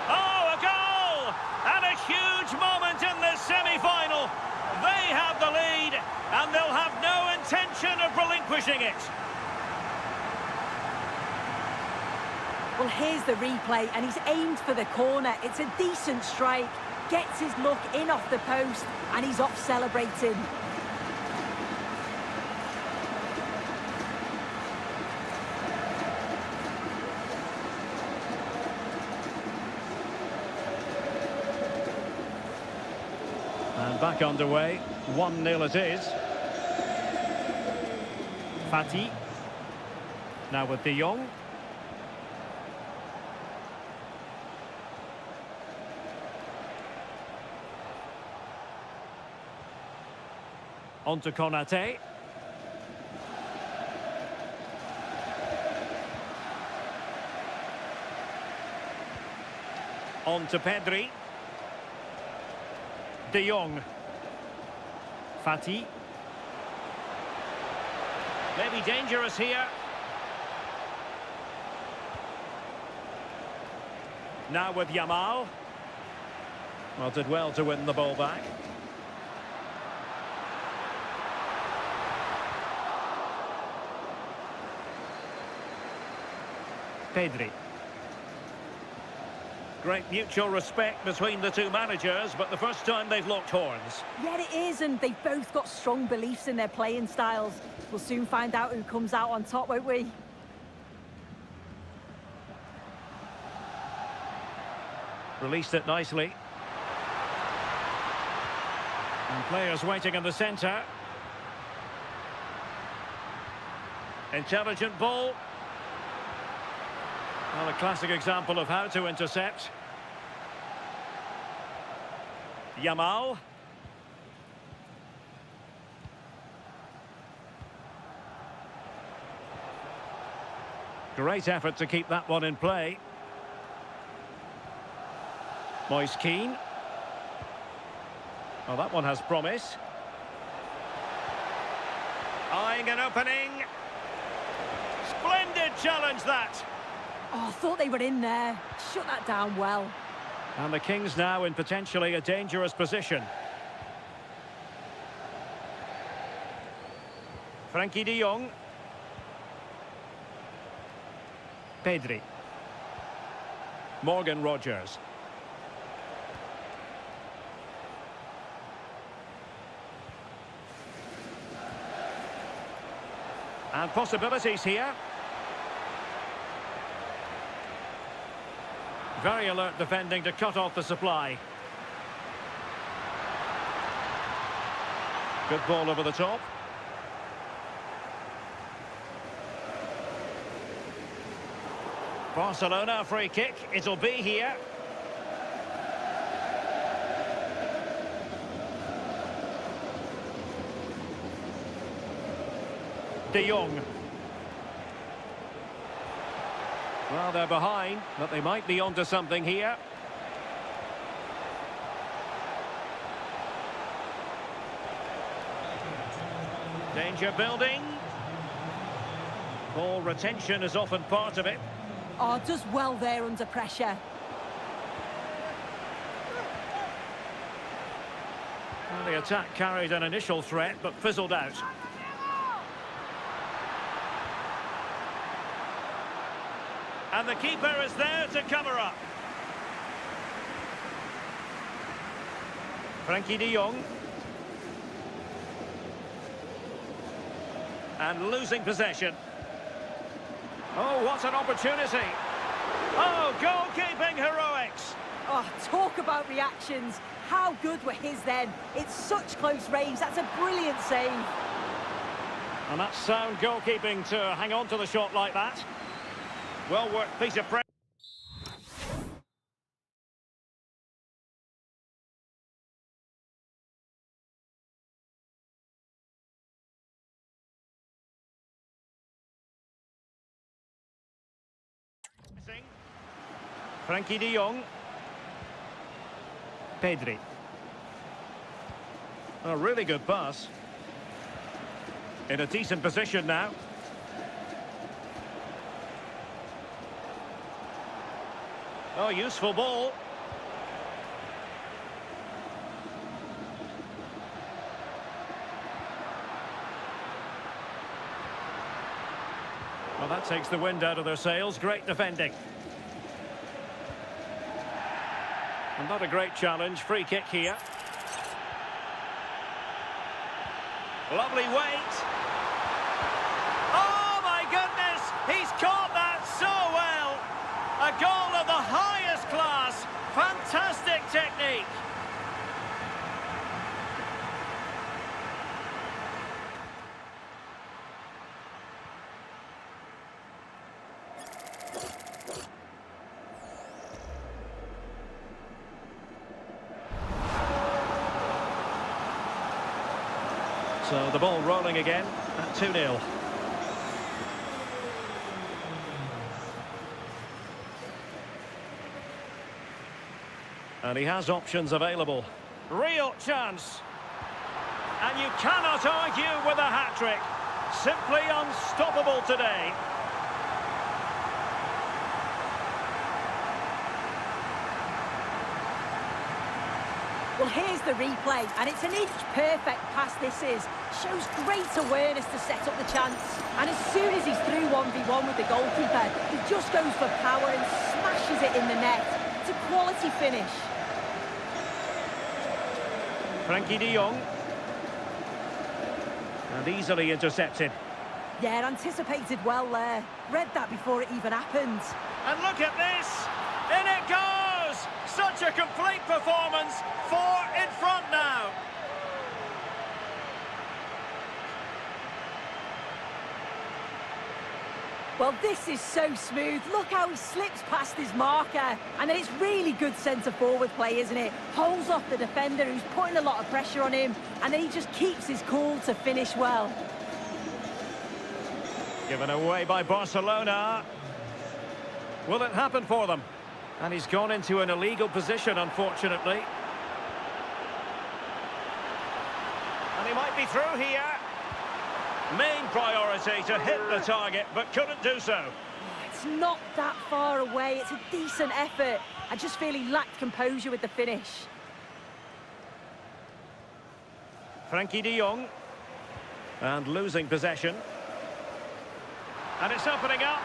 Oh, a goal! And a huge moment in this semi-final. They have the lead, and they'll have no intention of relinquishing it.
Well, here's the replay, and he's aimed for the corner. It's a decent strike. Gets his look in off the post, and he's off celebrating.
And back underway, 1-0 it is. Fati. Now with De Jong. On to Konate. On to Pedri. De Jong. Fati. Maybe dangerous here. Now with Yamal. Well, did well to win the ball back. Pedri. Great mutual respect between the two managers, but the first time they've locked horns.
Yeah, it is, and they've both got strong beliefs in their playing styles. We'll soon find out who comes out on top, won't we?
Released it nicely. And players waiting in the centre. Intelligent ball. Well, a classic example of how to intercept. Yamal. Great effort to keep that one in play. Moise Keane. Well, that one has promise. Eyeing an opening. Splendid challenge, that.
Oh, I thought they were in there. Shut that down well.
And the Kings now in potentially a dangerous position. Frankie de Jong. Pedri. Morgan Rogers. And possibilities here. Very alert defending to cut off the supply. Good ball over the top. Barcelona free kick. It'll be here. De Jong. Well, they're behind, but they might be onto something here. Danger building. Ball retention is often part of it.
Oh, does well there under pressure.
Well, the attack carried an initial threat, but fizzled out. And the keeper is there to cover up. Frankie de Jong. And losing possession. Oh, what an opportunity. Oh, goalkeeping heroics.
Oh, talk about reactions. How good were his then? It's such close range. That's a brilliant save.
And that's sound goalkeeping to hang on to the shot like that. Well worked piece of pressure. Frankie de Jong. Pedri. A really good pass. In a decent position now. Oh, useful ball. Well, that takes the wind out of their sails. Great defending. And not a great challenge. Free kick here. Lovely weight. Oh, my goodness! He's caught that so well! A goal of the highest class. Fantastic technique. So the ball rolling again at 2-0. And he has options available. Real chance. And you cannot argue with a hat-trick. Simply unstoppable today.
Well, here's the replay, and it's an inch-perfect pass this is. Shows great awareness to set up the chance. And as soon as he's through 1v1 with the goalkeeper, he just goes for power and smashes it in the net. It's a quality finish.
Frankie de Jong. And easily intercepted.
Yeah, anticipated well there. Read that before it even happened.
And look at this! In it goes! Such a complete performance. 4 in front now.
Well, this is so smooth. Look how he slips past his marker. And then it's really good centre-forward play, isn't it? Holds off the defender who's putting a lot of pressure on him. And then he just keeps his cool to finish well.
Given away by Barcelona. Will it happen for them? And he's gone into an illegal position, unfortunately. And he might be through here. Main priority to hit the target, but couldn't do so.
It's not that far away. It's a decent effort. I just feel he lacked composure with the finish.
Frankie de Jong. And losing possession. And it's opening up.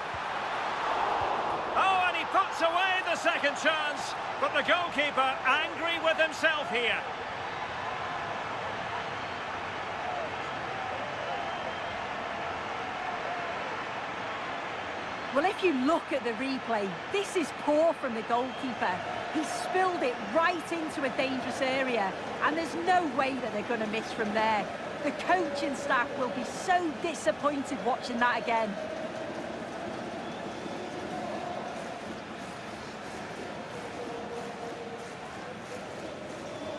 Oh, and he puts away the second chance. But the goalkeeper angry with himself here.
Well, if you look at the replay, this is poor from the goalkeeper. He spilled it right into a dangerous area, and there's no way that they're going to miss from there. The coaching staff will be so disappointed watching that again.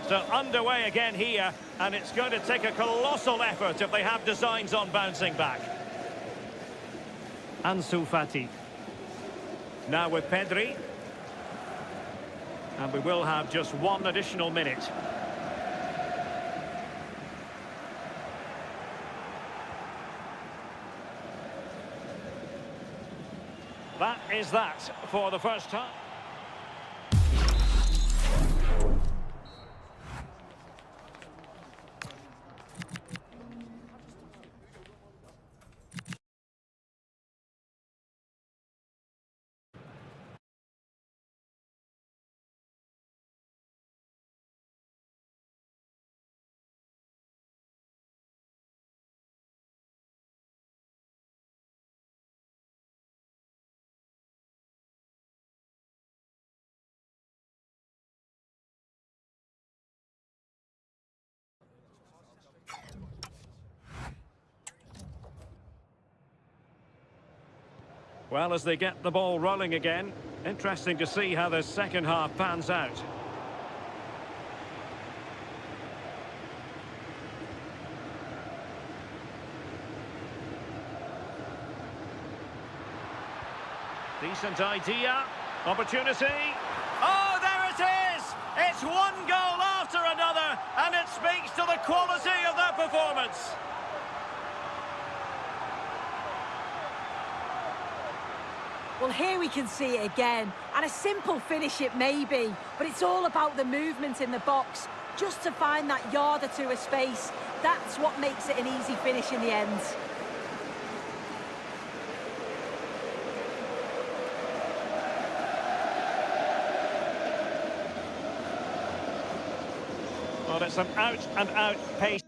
So underway again here, and it's going to take a colossal effort if they have designs on bouncing back. Ansu Fati. Now with Pedri. And we will have just one additional minute. That is that for the first time. Well, as they get the ball rolling again, interesting to see how the second half pans out. Decent idea. Opportunity. Oh, there it is! It's one goal after another, and it speaks to the quality of their performance.
Well, here we can see it again, and a simple finish it may be, but it's all about the movement in the box. Just to find that yard or two of space, that's what makes it an easy finish in the end.
Well, it's an out-and-out pace.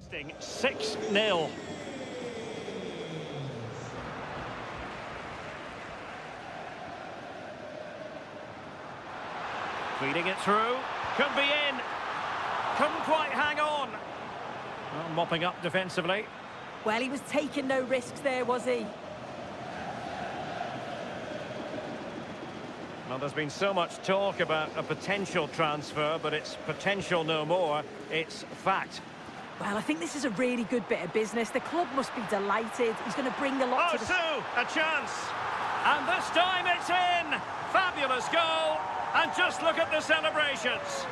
Sting 6-0. Feeding it through. Could be in. Couldn't quite hang on. Well, mopping up defensively.
Well, he was taking no risks there, was he?
Well, there's been so much talk about a potential transfer, but it's potential no more. It's fact.
Well, I think this is a really good bit of business. The club must be delighted. He's going to bring a lot to the...
Oh, a chance. And this time it's in. Fabulous goal. And just look at the celebrations.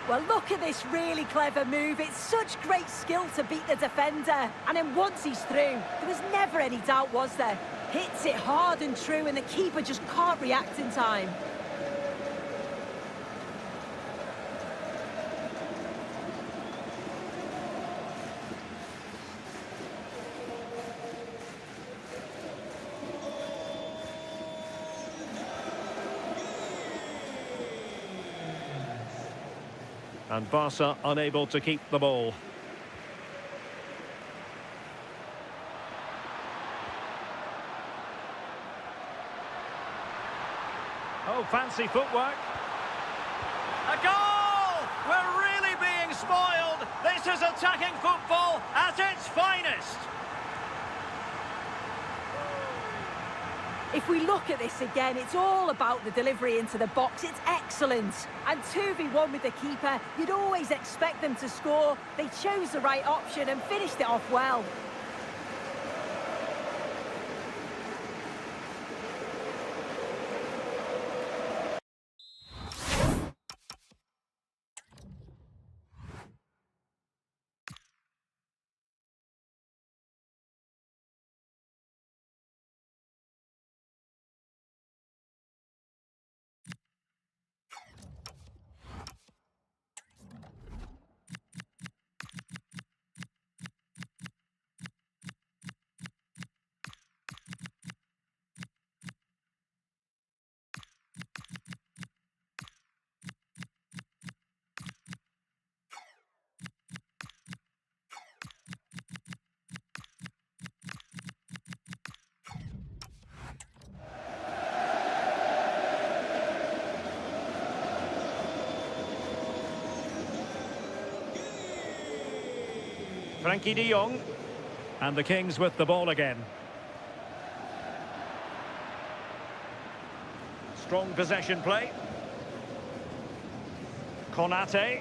Well, look at this really clever move. It's such great skill to beat the defender. And then once he's through, there was never any doubt, was there? Hits it hard and true, and the keeper just can't react in time.
And Barca unable to keep the ball. Oh, fancy footwork. A goal! We're really being spoiled. This is attacking football at its finest.
If we look at this again, it's all about the delivery into the box. It's excellent. And 2v1 with the keeper, you'd always expect them to score. They chose the right option and finished it off well.
Frankie de Jong. And the Kings with the ball again. Strong possession play. Konate.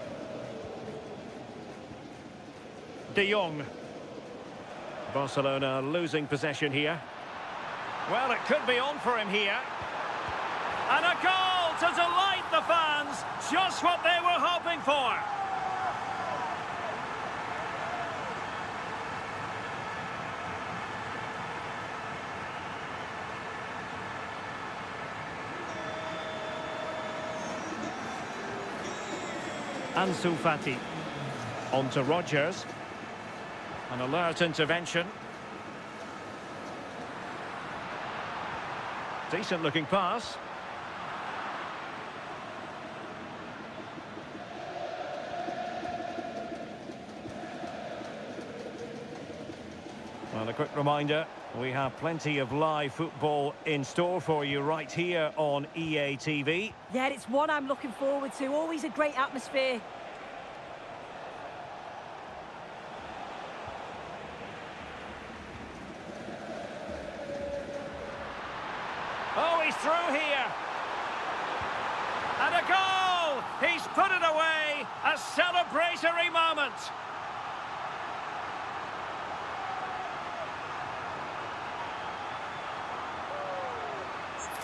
De Jong. Barcelona losing possession here. Well, it could be on for him here. And a goal to delight the fans. Just what they were hoping for. Ansu Fati. On to Rogers. An alert intervention. Decent looking pass. And a quick reminder, we have plenty of live football in store for you right here on EA TV.
Yeah, it's one I'm looking forward to. Always a great atmosphere.
Oh, he's through here. And a goal! He's put it away. A celebratory moment.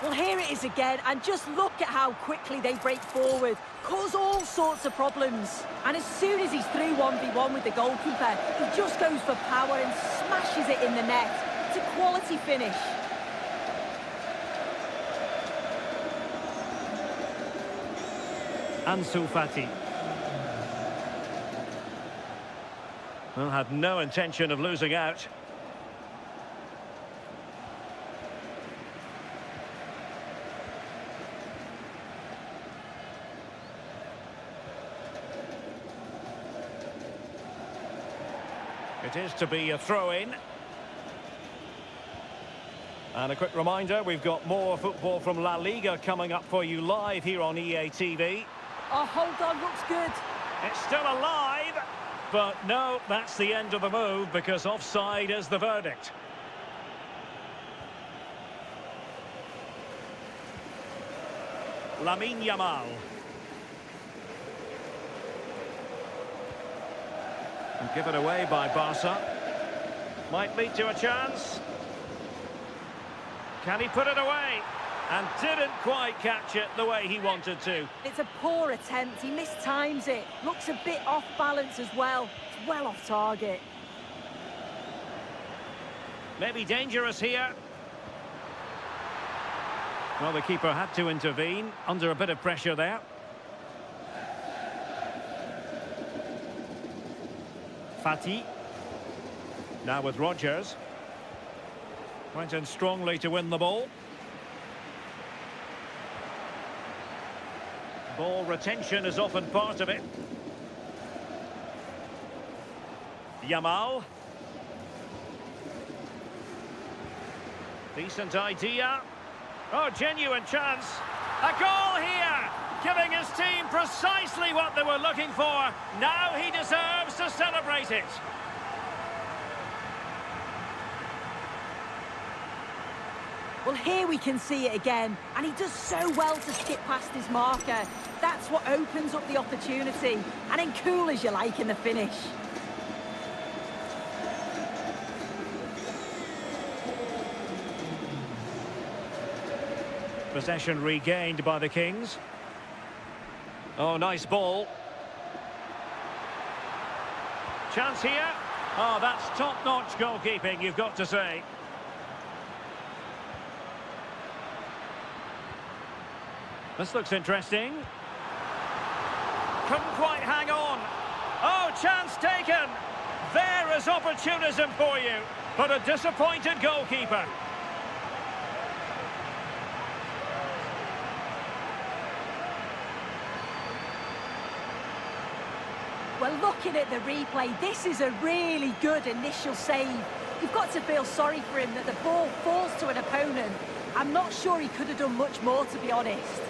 Well, here it is again, and just look at how quickly they break forward, cause all sorts of problems. And as soon as he's through 1v1 with the goalkeeper, he just goes for power and smashes it in the net. It's a quality finish.
Ansu Fati. Well, had no intention of losing out. It is to be a throw-in. And a quick reminder, we've got more football from La Liga coming up for you live here on EA TV.
Oh, hold on, looks good.
It's still alive, but no, that's the end of the move because offside is the verdict. Lamine Yamal. And given away by Barca. Might lead to a chance. Can he put it away? And didn't quite catch it the way he wanted to.
It's a poor attempt. He mistimes it. Looks a bit off balance as well. It's well off target.
Maybe dangerous here. Well, the keeper had to intervene under a bit of pressure there. Fati. Now with Rogers. Went in strongly to win the ball. Ball retention is often part of it. Yamal. Decent idea. Oh, genuine chance. A goal here, giving his team precisely what they were looking for. Now he deserves to celebrate it.
Well, here we can see it again, and he does so well to skip past his marker. That's what opens up the opportunity, and then cool as you like in the finish.
Possession regained by the Kings. Oh, nice ball. Chance here. Oh, that's top-notch goalkeeping, you've got to say. This looks interesting. Couldn't quite hang on. Oh, chance taken. There is opportunism for you, but a disappointed goalkeeper.
Well, looking at the replay, this is a really good initial save. You've got to feel sorry for him that the ball falls to an opponent. I'm not sure he could have done much more, to be honest.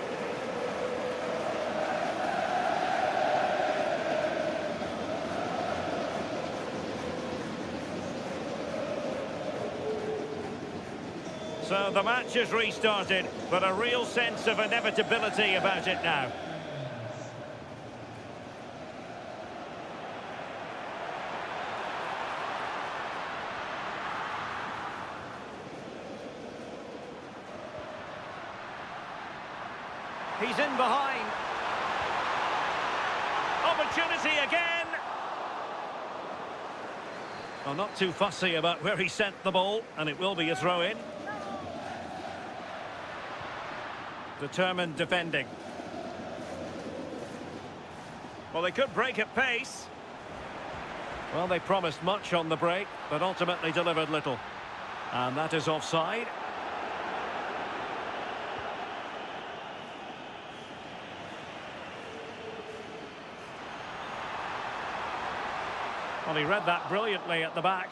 So the match is restarted, but a real sense of inevitability about it now. He's in behind. Opportunity again. Well, not too fussy about where he sent the ball, and it will be a throw-in. Determined defending. Well, they could break at pace. Well, they promised much on the break, but ultimately delivered little. And that is offside. Well, he read that brilliantly at the back.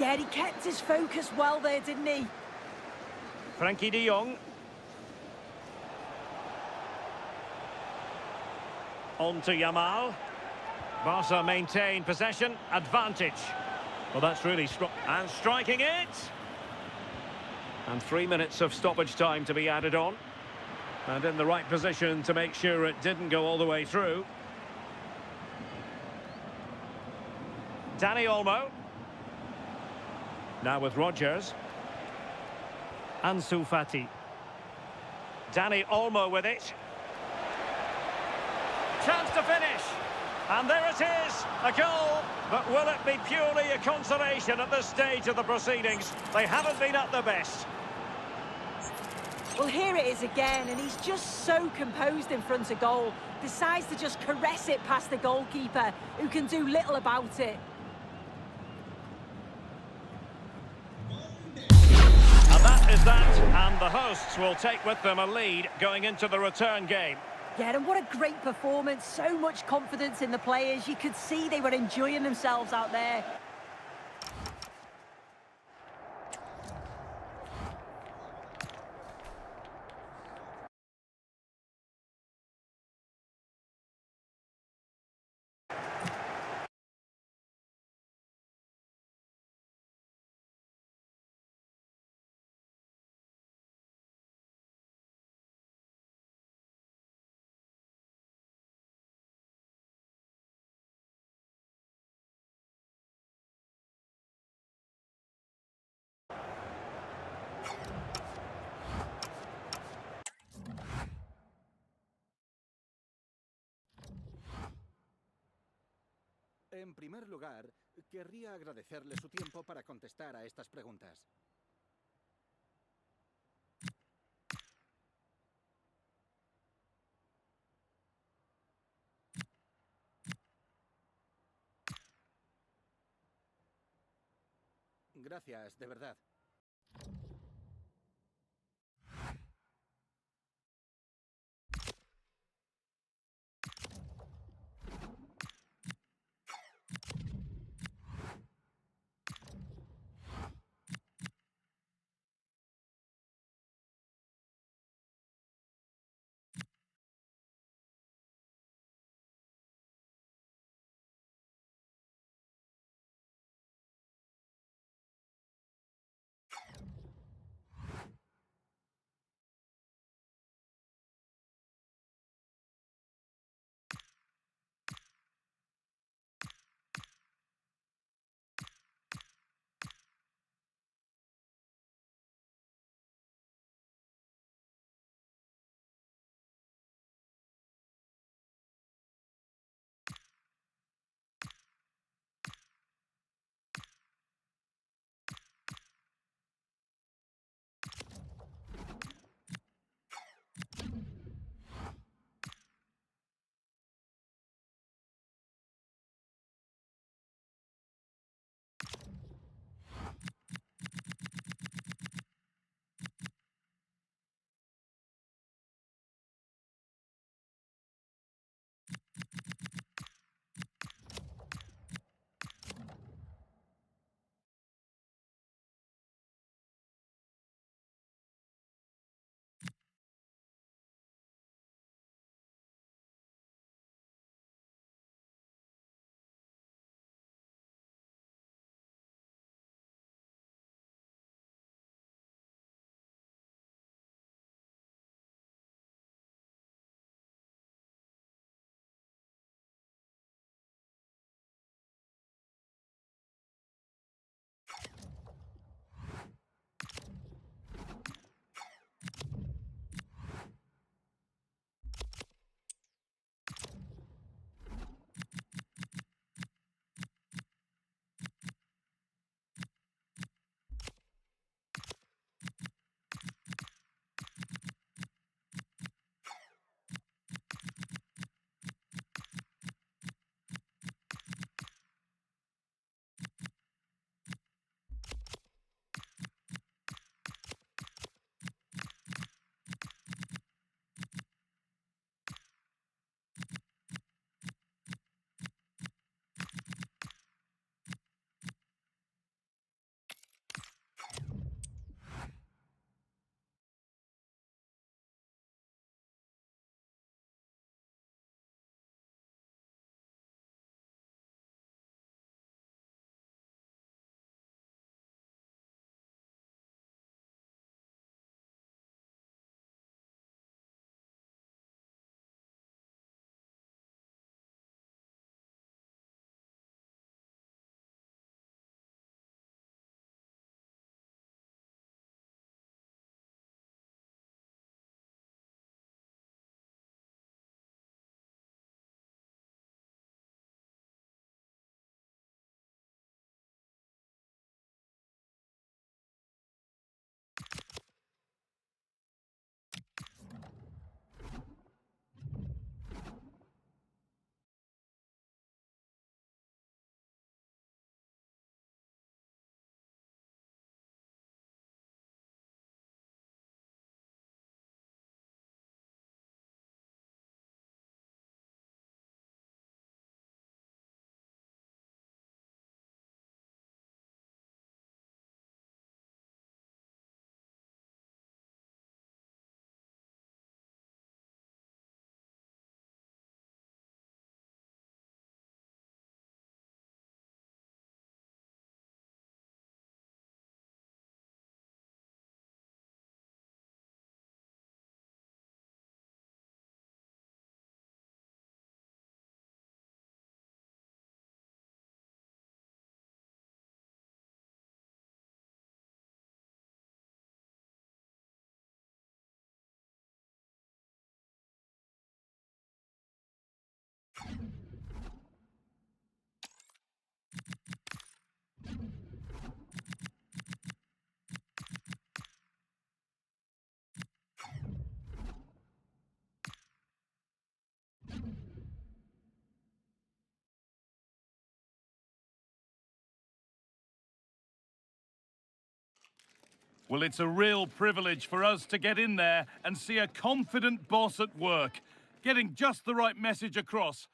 Yeah, he kept his focus well there, didn't he?
Frankie de Jong. On to Yamal. Barca maintain possession, advantage. Well, that's really strong. And striking it. And 3 minutes of stoppage time to be added on. And in the right position to make sure it didn't go all the way through. Dani Olmo. Now with Rodgers. Ansu Fati. Dani Olmo with it. Chance to finish. And there it is, a goal. But will it be purely a consolation at this stage of the proceedings? They haven't been at their best.
Well, here it is again, and he's just so composed in front of goal. Decides to just caress it past the goalkeeper, who can do little about it.
And that is that, and the hosts will take with them a lead going into the return game.
Yeah, and what a great performance. So much confidence in the players. You could see they were enjoying themselves out there.
En primer lugar, querría agradecerle su tiempo para contestar a estas preguntas. Gracias, de verdad.
Well, it's a real privilege for us to get in there and see a confident boss at work, getting just the right message across.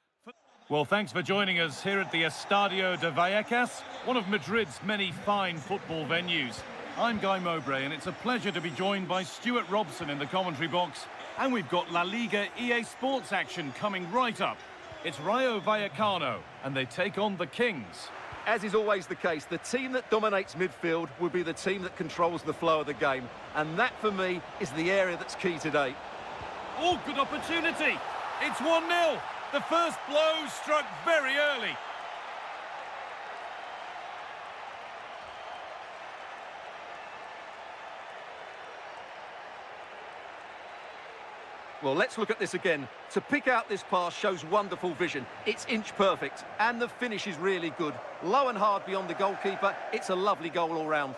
Well, thanks for joining us here at the Estadio de Vallecas, one of Madrid's many fine football venues. I'm Guy Mowbray, and it's a pleasure to be joined by Stuart Robson in the commentary box. And we've got La Liga EA Sports action coming right up. It's Rayo Vallecano, and they take on the Kings.
As is always the case, the team that dominates midfield will be the team that controls the flow of the game. And that, for me, is the area that's key today.
Oh, good opportunity. It's 1-0. The first blow struck very early.
Well, let's look at this again. To pick out this pass shows wonderful vision. It's inch perfect, and the finish is really good. Low and hard beyond the goalkeeper. It's a lovely goal all round.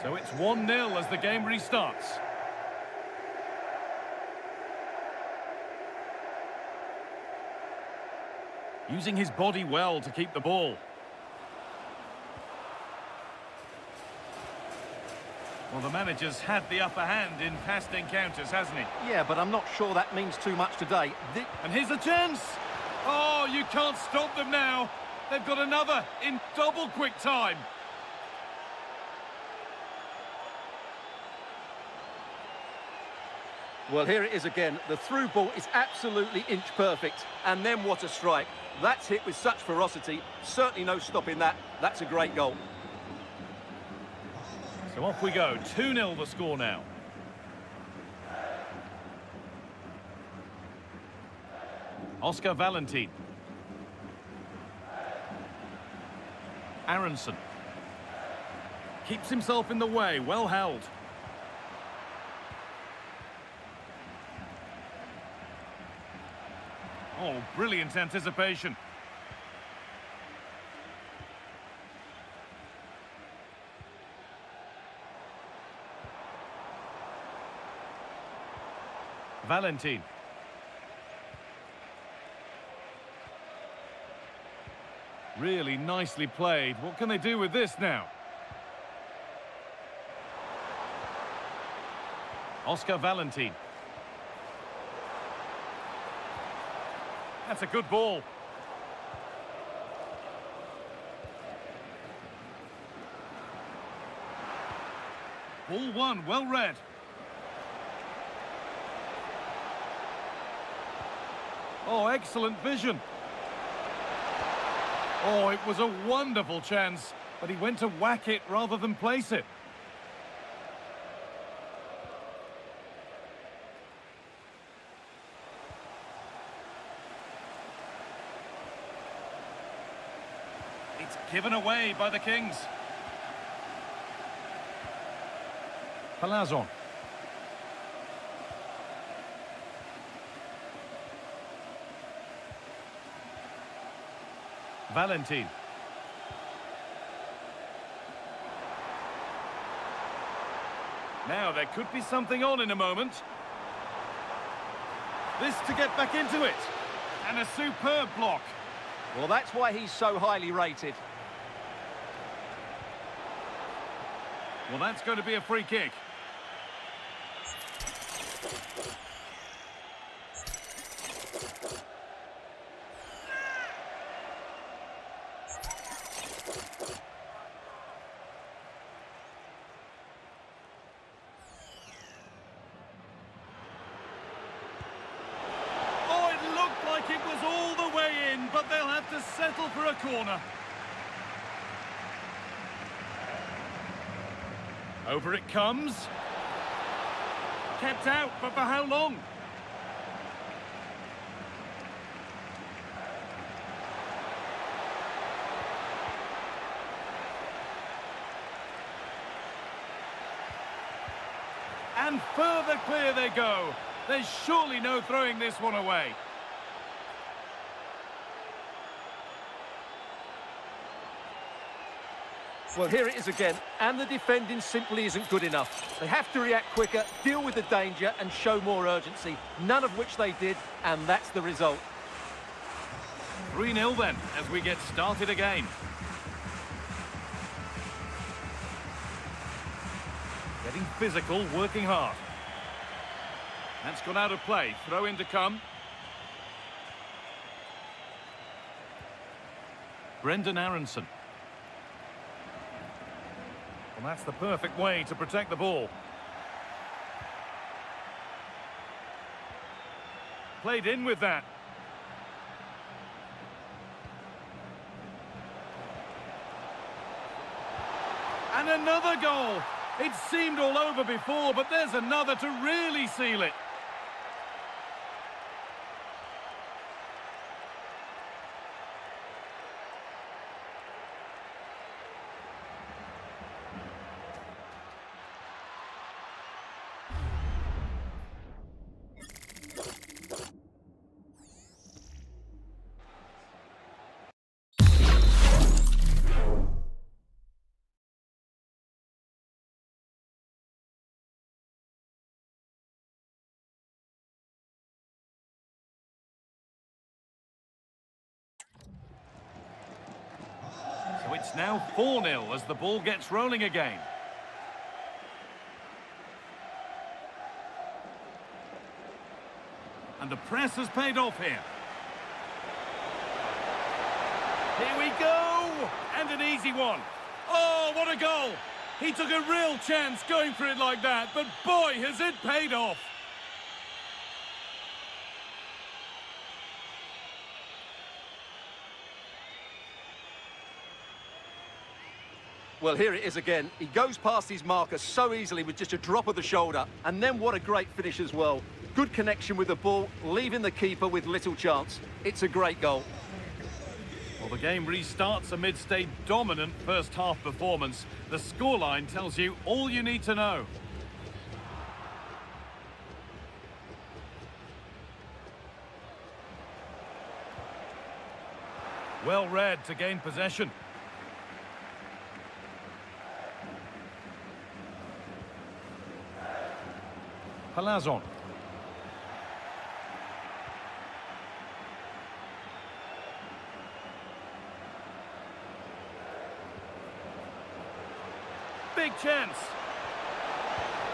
So it's 1-0 as the game restarts. Using his body well to keep the ball. Well, the manager's had the upper hand in past encounters, hasn't he?
Yeah, but I'm not sure that means too much today.
And here's a chance! Oh, you can't stop them now. They've got another in double quick time.
Well, here it is again. The through ball is absolutely inch perfect. And then what a strike. That's hit with such ferocity. Certainly no stopping that. That's a great goal.
So off we go. 2-0 the score now. Oscar Valentin. Aronson. Keeps himself in the way. Well held. Oh, brilliant anticipation. Valentin. Really nicely played. What can they do with this now? Oscar Valentin. That's a good ball. Ball one, well read. Oh, excellent vision. Oh, it was a wonderful chance, but he went to whack it rather than place it. It's given away by the Kings. Palazon. Valentin. Now there could be something on in a moment. This to get back into it. And a superb block.
Well, that's why he's so highly rated.
Well, that's going to be a free kick. Oh, it looked like it was all the way in, but they'll have to settle for a corner. Over it comes. Kept out, but for how long? And further clear they go. There's surely no throwing this one away.
Well, here it is again, and the defending simply isn't good enough. They have to react quicker, deal with the danger, and show more urgency, none of which they did, and that's the result.
3-0 then, as we get started again. Getting physical, working hard. That's gone out of play. Throw in to come. Brendan Aronson. Well, that's the perfect way to protect the ball. Played in with that. And another goal. It seemed all over before, but there's another to really seal it. So it's now 4-0 as the ball gets rolling again. And the press has paid off here. Here we go! And an easy one. Oh, what a goal! He took a real chance going for it like that, but boy, has it paid off!
Well, here it is again. He goes past his marker so easily with just a drop of the shoulder. And then what a great finish as well. Good connection with the ball, leaving the keeper with little chance. It's a great goal.
Well, the game restarts amidst a dominant first-half performance. The scoreline tells you all you need to know. Well read to gain possession. Palazon. Big chance.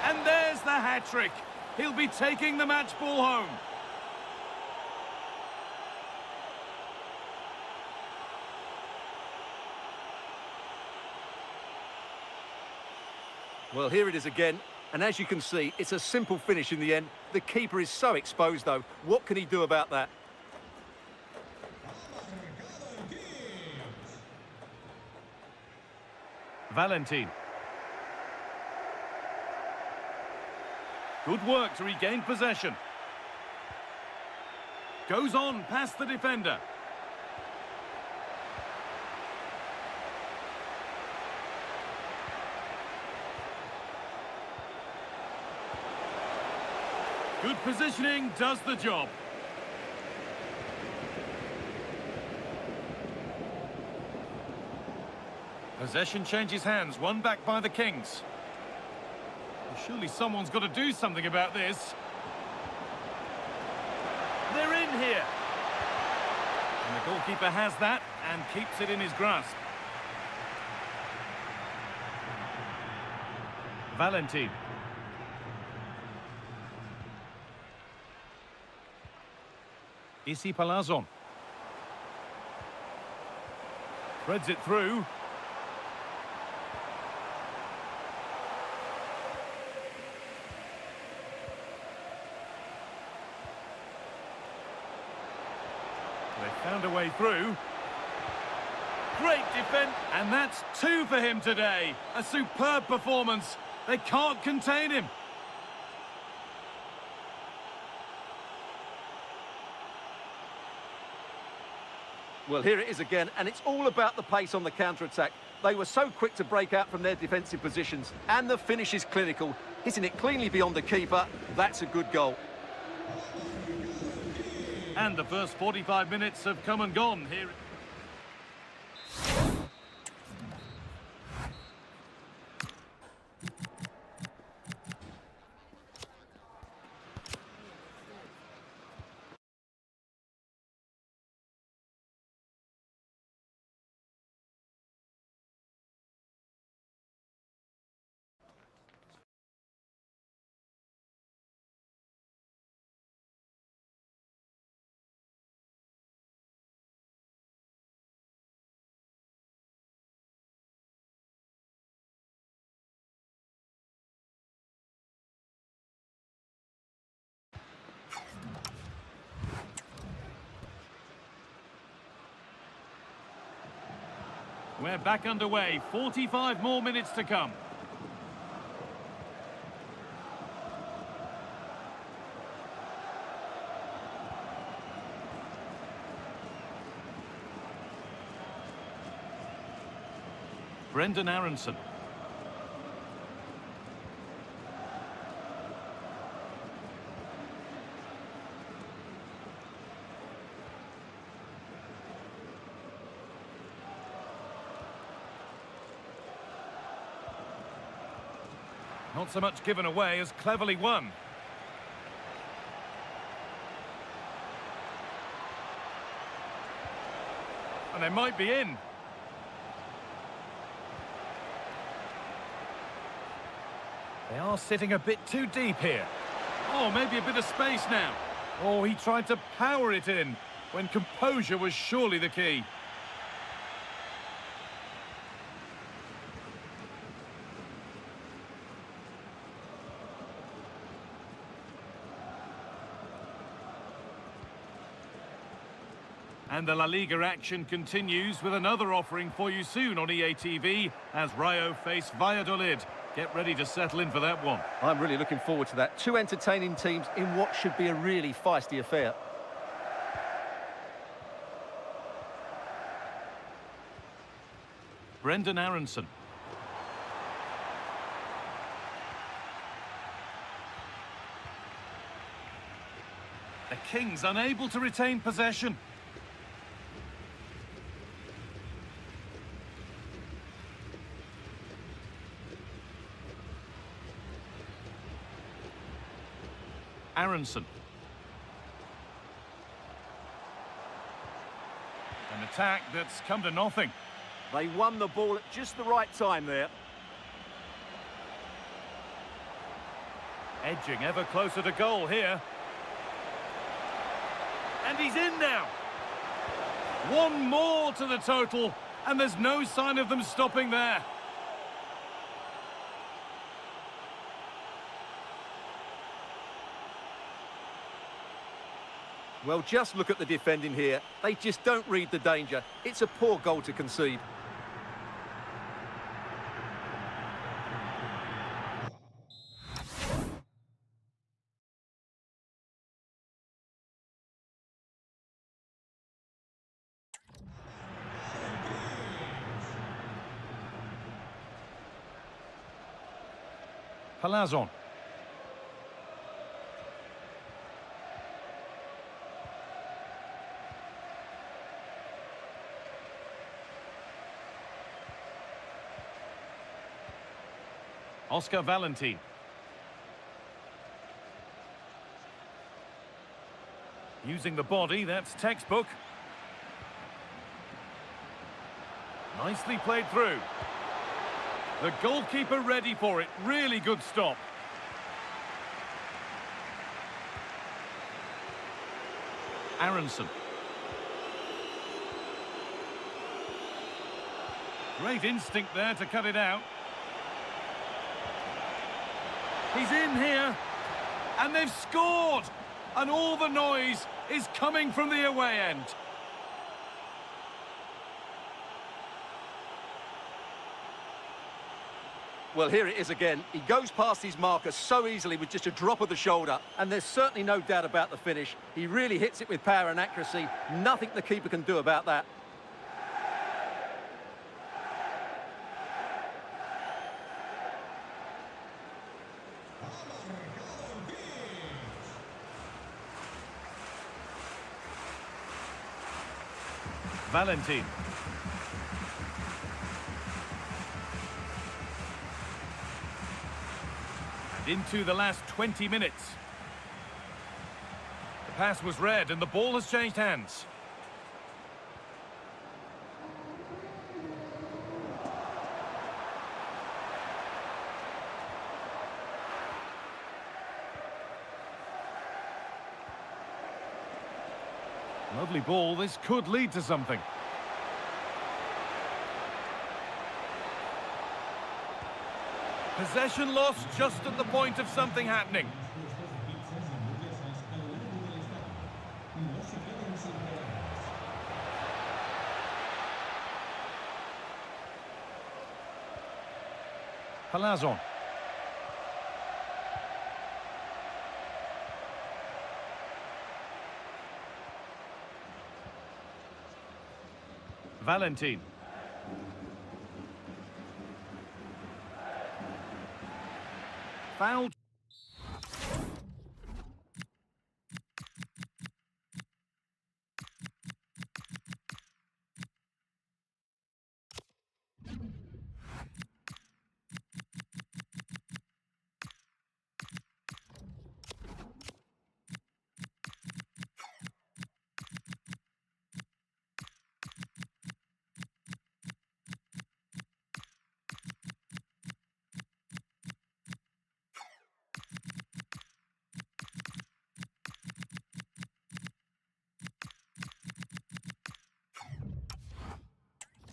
And there's the hat-trick. He'll be taking the match ball home.
Well, here it is again. And as you can see, it's a simple finish in the end. The keeper is so exposed, though. What can he do about that?
Valentin. Good work to regain possession. Goes on past the defender. Good positioning does the job. Possession changes hands, won back by the Kings. Well, surely someone's got to do something about this. They're in here. And the goalkeeper has that and keeps it in his grasp. Valentin. Issy Palazon. Threads it through. They found a way through. Great defense, and that's 2 for him today. A superb performance. They can't contain him.
Well, here it is again, and it's all about the pace on the counter-attack. They were so quick to break out from their defensive positions, and the finish is clinical. Hitting it cleanly beyond the keeper, that's a good goal.
And the first 45 minutes have come and gone here. We're back underway. 45 more minutes to come. Brendan Aronson. Not so much given away as cleverly won. And they might be in. They are sitting a bit too deep here. Oh, maybe a bit of space now. Oh, he tried to power it in when composure was surely the key. And the La Liga action continues with another offering for you soon on EA TV as Rayo face Valladolid. Get ready to settle in for that one.
I'm really looking forward to that. Two entertaining teams in what should be a really feisty affair.
Brendan Aronson. The Kings unable to retain possession. Aronson. An attack that's come to nothing.
They won the ball at just the right time there.
Edging ever closer to goal here. And he's in now. One more to the total, and there's no sign of them stopping there.
Well, just look at the defending here. They just don't read the danger. It's a poor goal to concede.
Palazon. Oscar Valentin. Using the body, that's textbook. Nicely played through. The goalkeeper ready for it. Really good stop. Aronson. Great instinct there to cut it out. He's in here, and they've scored, and all the noise is coming from the away end.
Well, here it is again. He goes past his marker so easily with just a drop of the shoulder, and there's certainly no doubt about the finish. He really hits it with power and accuracy. Nothing the keeper can do about that.
Valentin. And into the last 20 minutes. The pass was read and the ball has changed hands. Lovely ball, this could lead to something. Possession lost just at the point of something happening. Palazon. Valentin. Foul.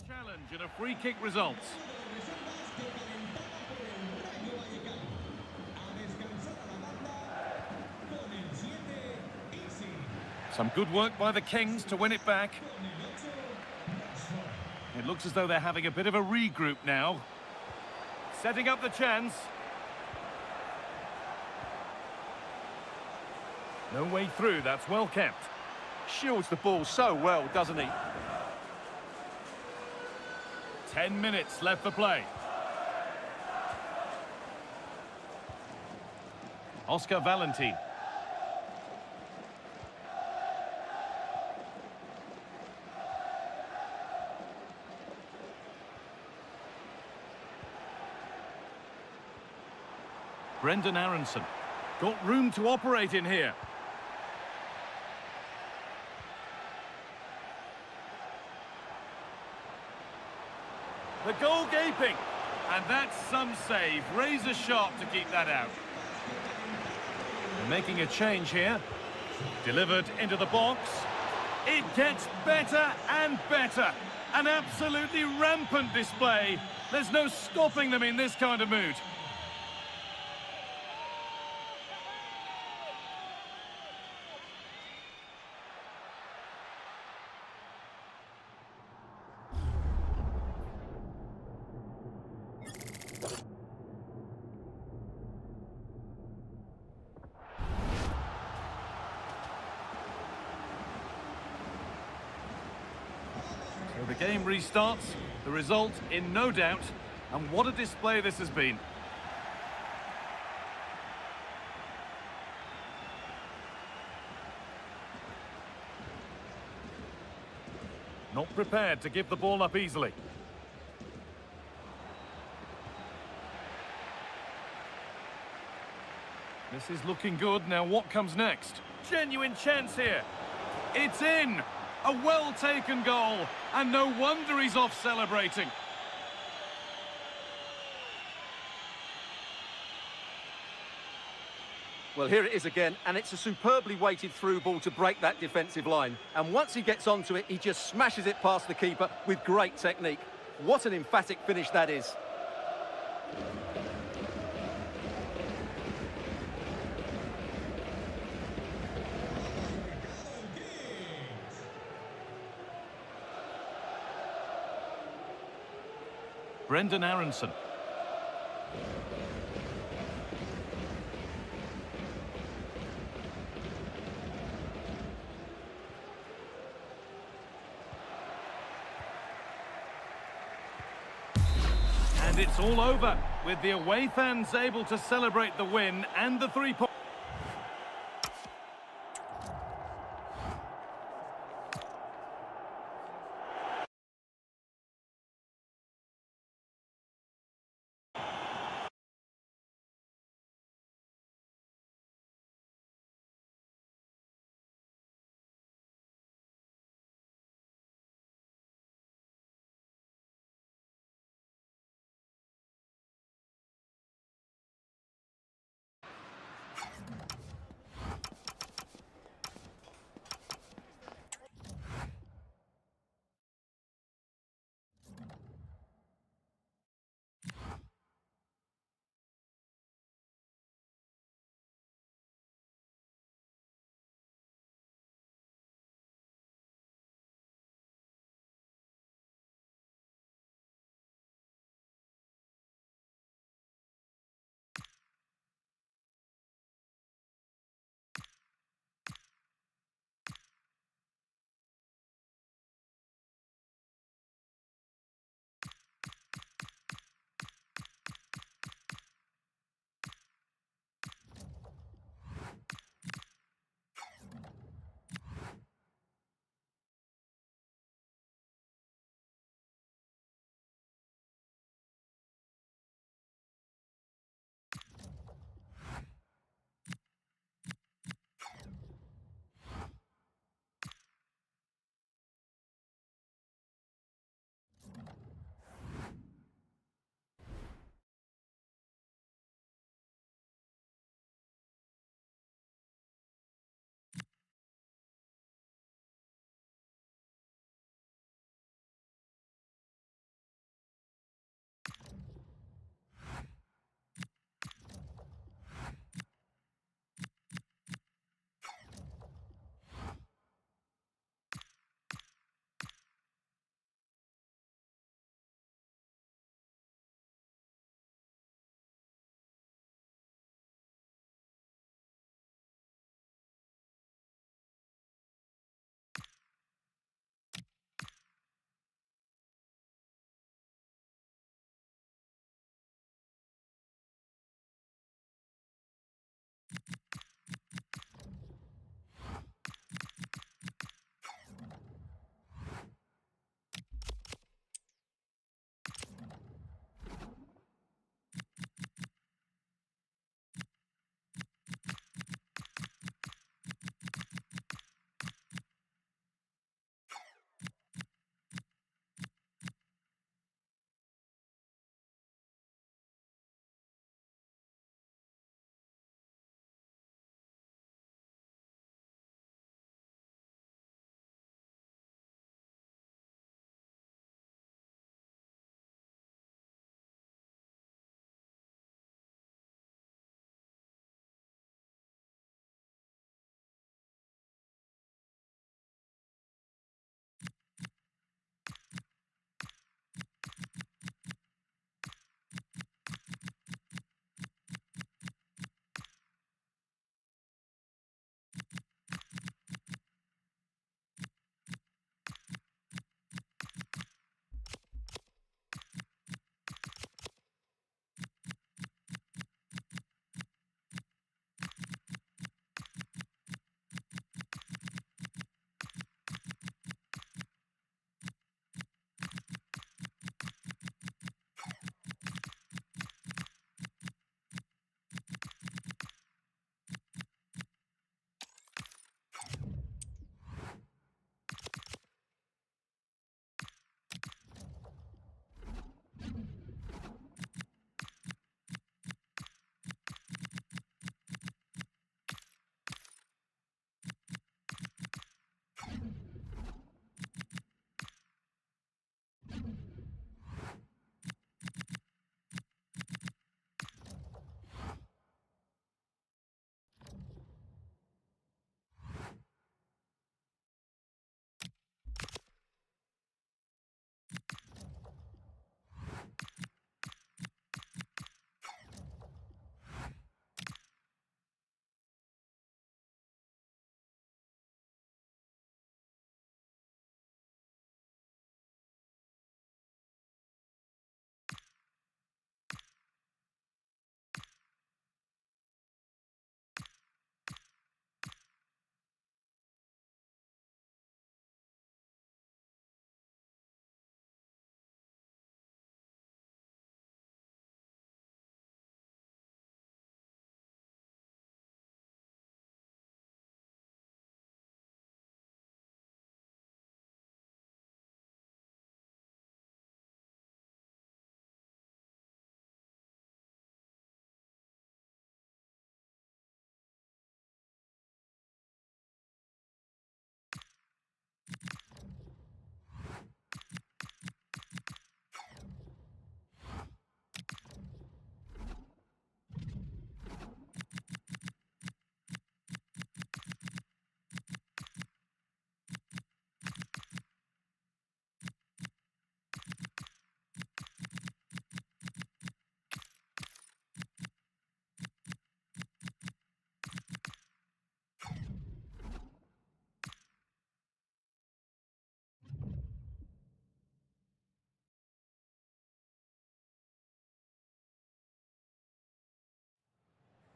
Challenge and a free kick results. Some good work by the Kings to win it back. It looks as though they're having a bit of a regroup now. Setting up the chance. No way through, that's well kept.
Shields the ball so well, doesn't he?
10 minutes left for play. Oscar Valentin. Brendan Aronson. Got room to operate in here. The goal gaping. And that's some save. Razor sharp to keep that out. They're making a change here. Delivered into the box. It gets better and better. An absolutely rampant display. There's no stopping them in this kind of mood. So the game restarts, the result in no doubt, and what a display this has been. Not prepared to give the ball up easily. This is looking good. Now what comes next? Genuine chance here. It's in. A well-taken goal. And no wonder he's off celebrating.
Well, here it is again, and it's a superbly weighted through ball to break that defensive line. And once he gets onto it, he just smashes it past the keeper with great technique. What an emphatic finish that is.
Brendan Aronson. And it's all over, with the away fans able to celebrate the win and the 3 points.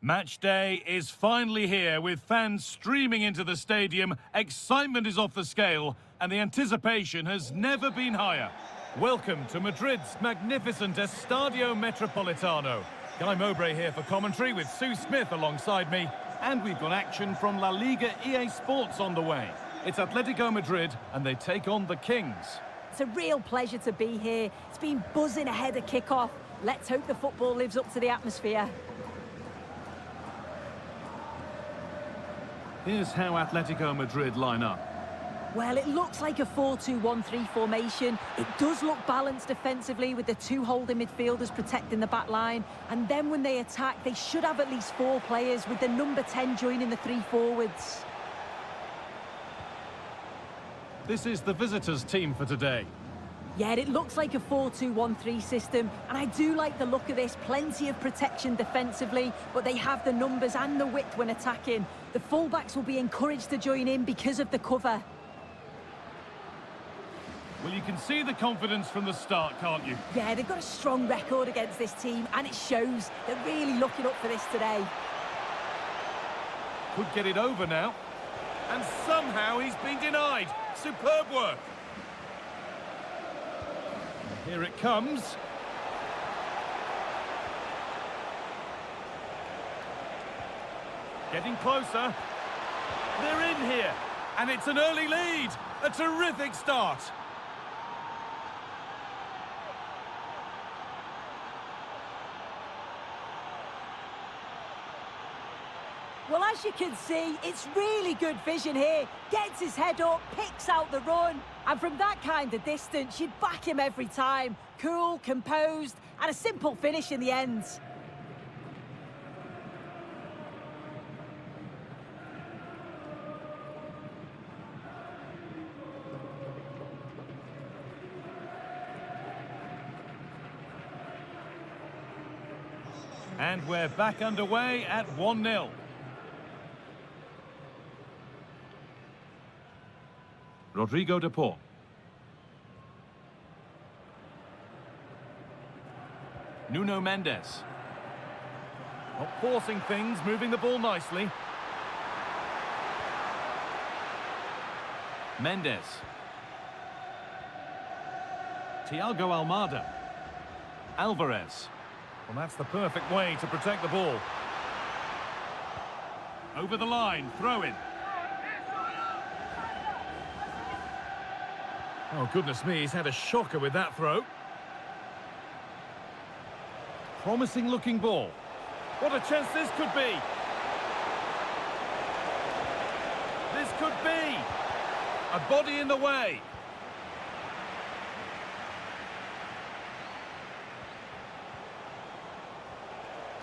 Match day is finally here with fans streaming into the stadium, excitement is off the scale, and the anticipation has never been higher. Welcome to Madrid's magnificent Estadio Metropolitano. Guy Mowbray here for commentary with Sue Smith alongside me, and we've got action from La Liga EA Sports on the way. It's Atletico Madrid and they take on the Kings.
It's a real pleasure to be here. It's been buzzing ahead of kick-off. Let's hope the football lives up to the atmosphere.
Here's how Atletico Madrid line up.
Well, it looks like a 4-2-1-3 formation. It does look balanced defensively with the two holding midfielders protecting the back line. And then when they attack, they should have at least 4 players with the number 10 joining the 3 forwards.
This is the visitors' team for today.
Yeah, it looks like a 4-2-1-3 system, and I do like the look of this. Plenty of protection defensively, but they have the numbers and the width when attacking. The fullbacks will be encouraged to join in because of the cover.
Well, you can see the confidence from the start, can't you?
Yeah, they've got a strong record against this team, and it shows. They're really looking up for this today.
Could get it over now. And somehow he's been denied. Superb work. Here it comes. Getting closer. They're in here. And it's an early lead. A terrific start.
Well, as you can see, it's really good vision here. Gets his head up, picks out the run. And from that kind of distance, you'd back him every time. Cool, composed, and a simple finish in the end.
And we're back underway at 1-0. Rodrigo de Paul. Nuno Mendes. Not forcing things, moving the ball nicely. Mendes. Thiago Almada. Alvarez. Well, that's the perfect way to protect the ball. Over the line, throw in. Oh, goodness me, he's had a shocker with that throw. Promising looking ball. What a chance this could be. This could be. A body in the way.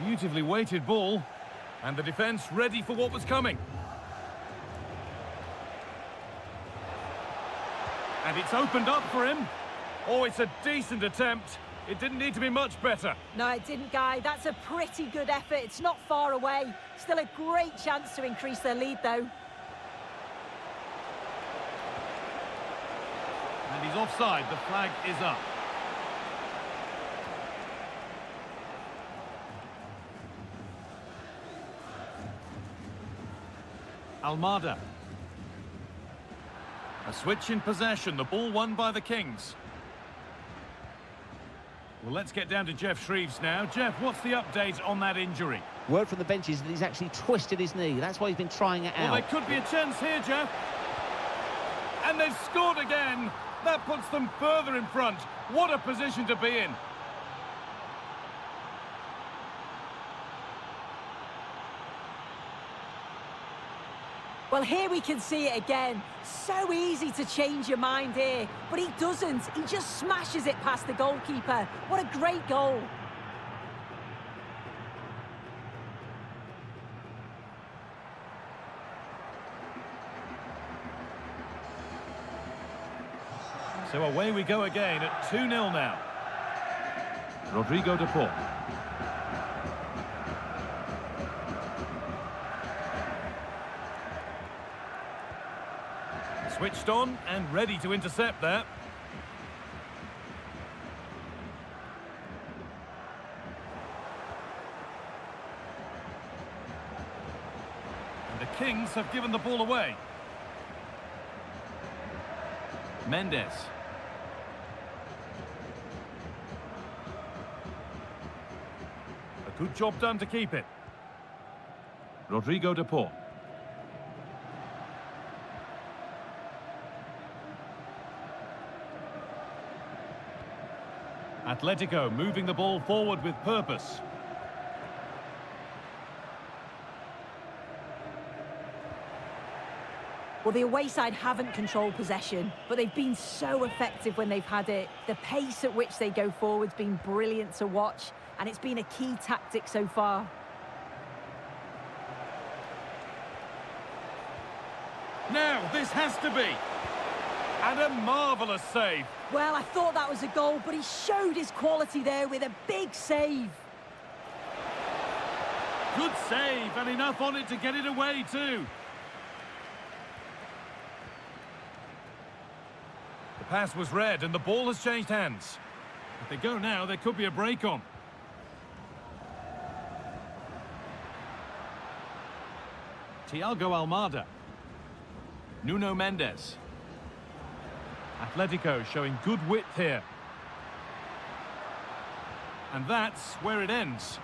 Beautifully weighted ball. And the defence ready for what was coming. And it's opened up for him. Oh, it's a decent attempt. It didn't need to be much better.
No, it didn't, Guy. That's a pretty good effort. It's not far away. Still a great chance to increase their lead, though.
And he's offside. The flag is up. Almada. A switch in possession, the ball won by the Kings. Well, let's get down to Jeff Shreves now. Jeff, what's the update on that injury?
Word from the bench is that he's actually twisted his knee. That's why he's been trying it out.
Well, there could be a chance here, Jeff. And they've scored again. That puts them further in front. What a position to be in.
Well, here we can see it again. So easy to change your mind here, but he doesn't. He just smashes it past the goalkeeper. What a great goal.
So away we go again at 2-0 now. Rodrigo de Paul. Switched on and ready to intercept there. Kings have given the ball away. Mendes. A good job done to keep it. Rodrigo de Paul. Atletico moving the ball forward with purpose.
Well, the away side haven't controlled possession, but they've been so effective when they've had it. The pace at which they go forward's been brilliant to watch, and it's been a key tactic so far.
Now, this has to be. And a marvellous save.
Well, I thought that was a goal, but he showed his quality there with a big save.
Good save, and enough on it to get it away too. The pass was read, and the ball has changed hands. If they go now, there could be a break on. Thiago Almada. Nuno Mendes. Atletico showing good width here. And that's where it ends.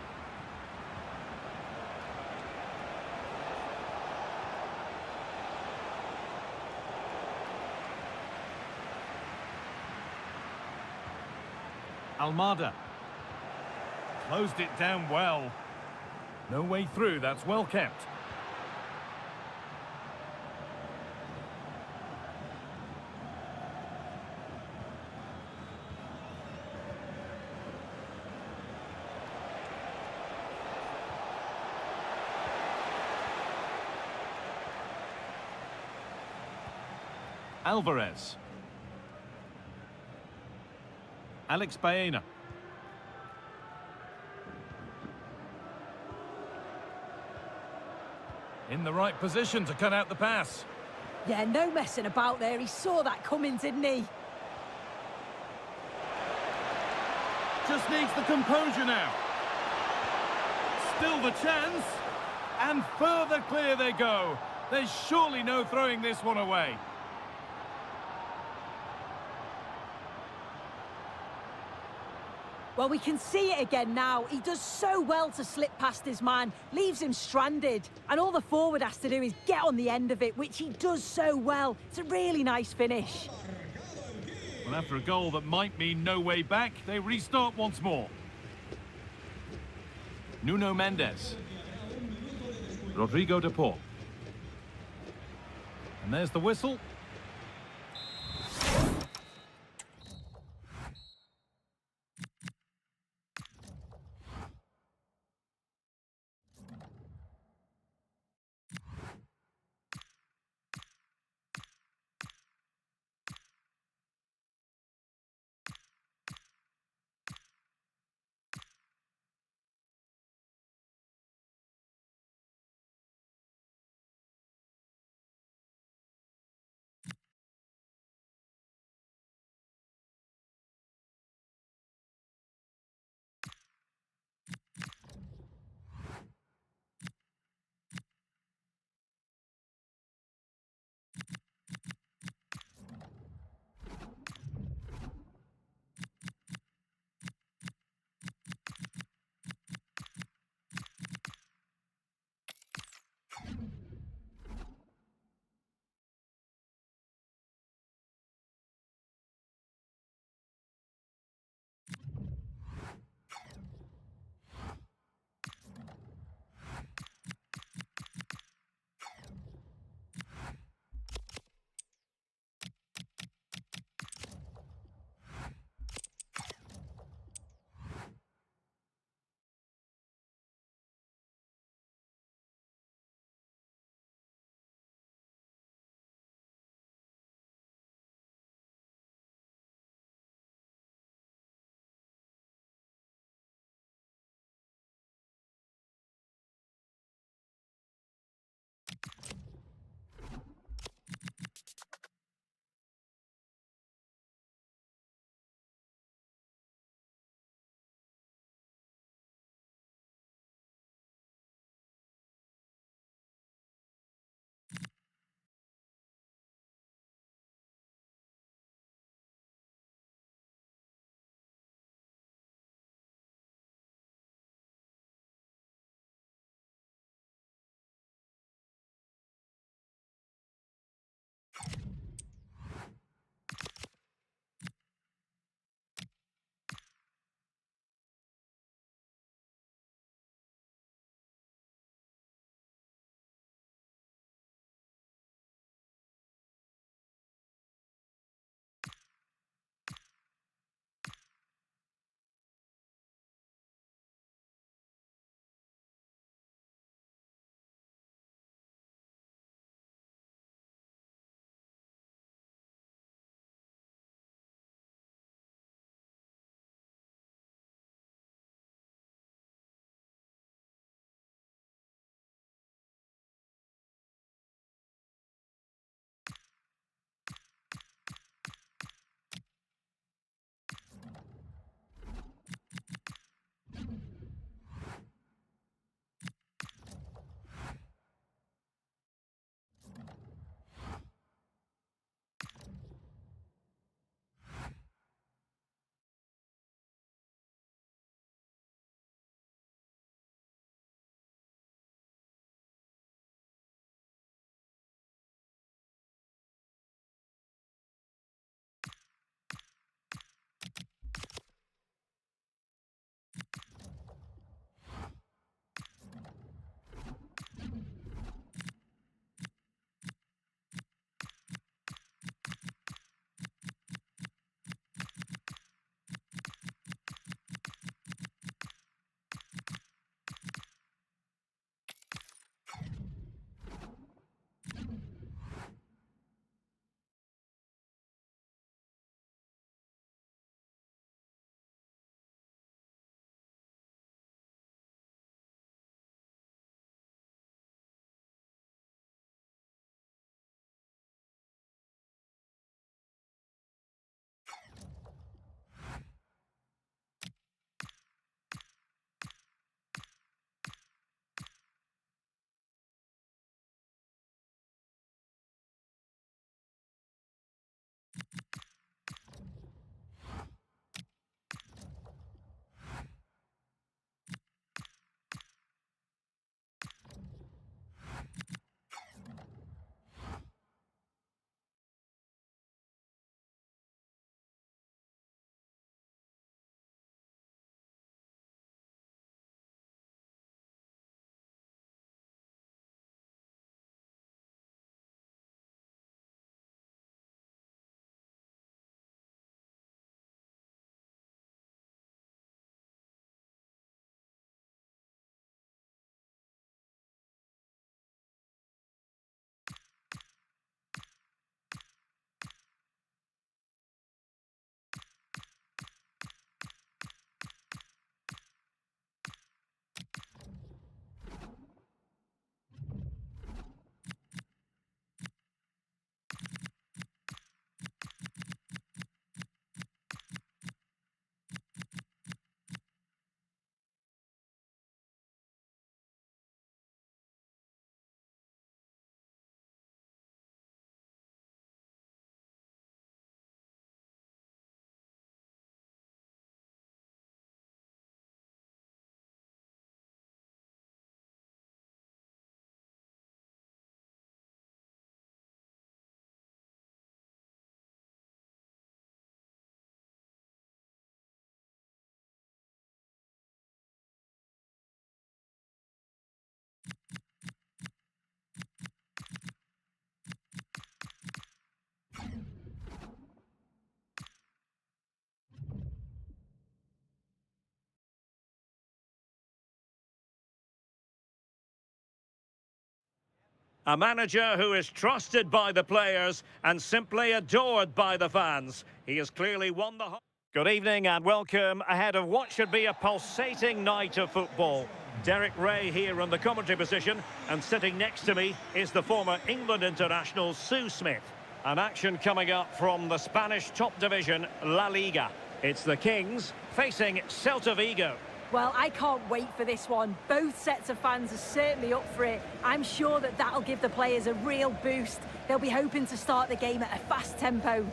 Almada. Closed it down well. No way through, that's well kept. Alvarez. Alex Baena. In the right position to cut out the pass.
Yeah, no messing about there. He saw that coming, didn't he?
Just needs the composure now. Still the chance. And further clear they go. There's surely no throwing this one away.
Well, we can see it again now. He does so well to slip past his man, leaves him stranded. And all the forward has to do is get on the end of it, which he does so well. It's a really nice finish.
Well, after a goal that might mean no way back, they restart once more. Nuno Mendes. Rodrigo de Paul. And there's the whistle.
A manager who is trusted by the players and simply adored by the fans. He has clearly won the... Good evening and welcome ahead of what should be a pulsating night of football. Derek Ray here in the commentary position, and sitting next to me is the former England international Sue Smith. An action coming up from the Spanish top division, La Liga. It's the Kings facing Celta Vigo.
Well, I can't wait for this one. Both sets of fans are certainly up for it. I'm sure that that'll give the players a real boost. They'll be hoping to start the game at a fast tempo.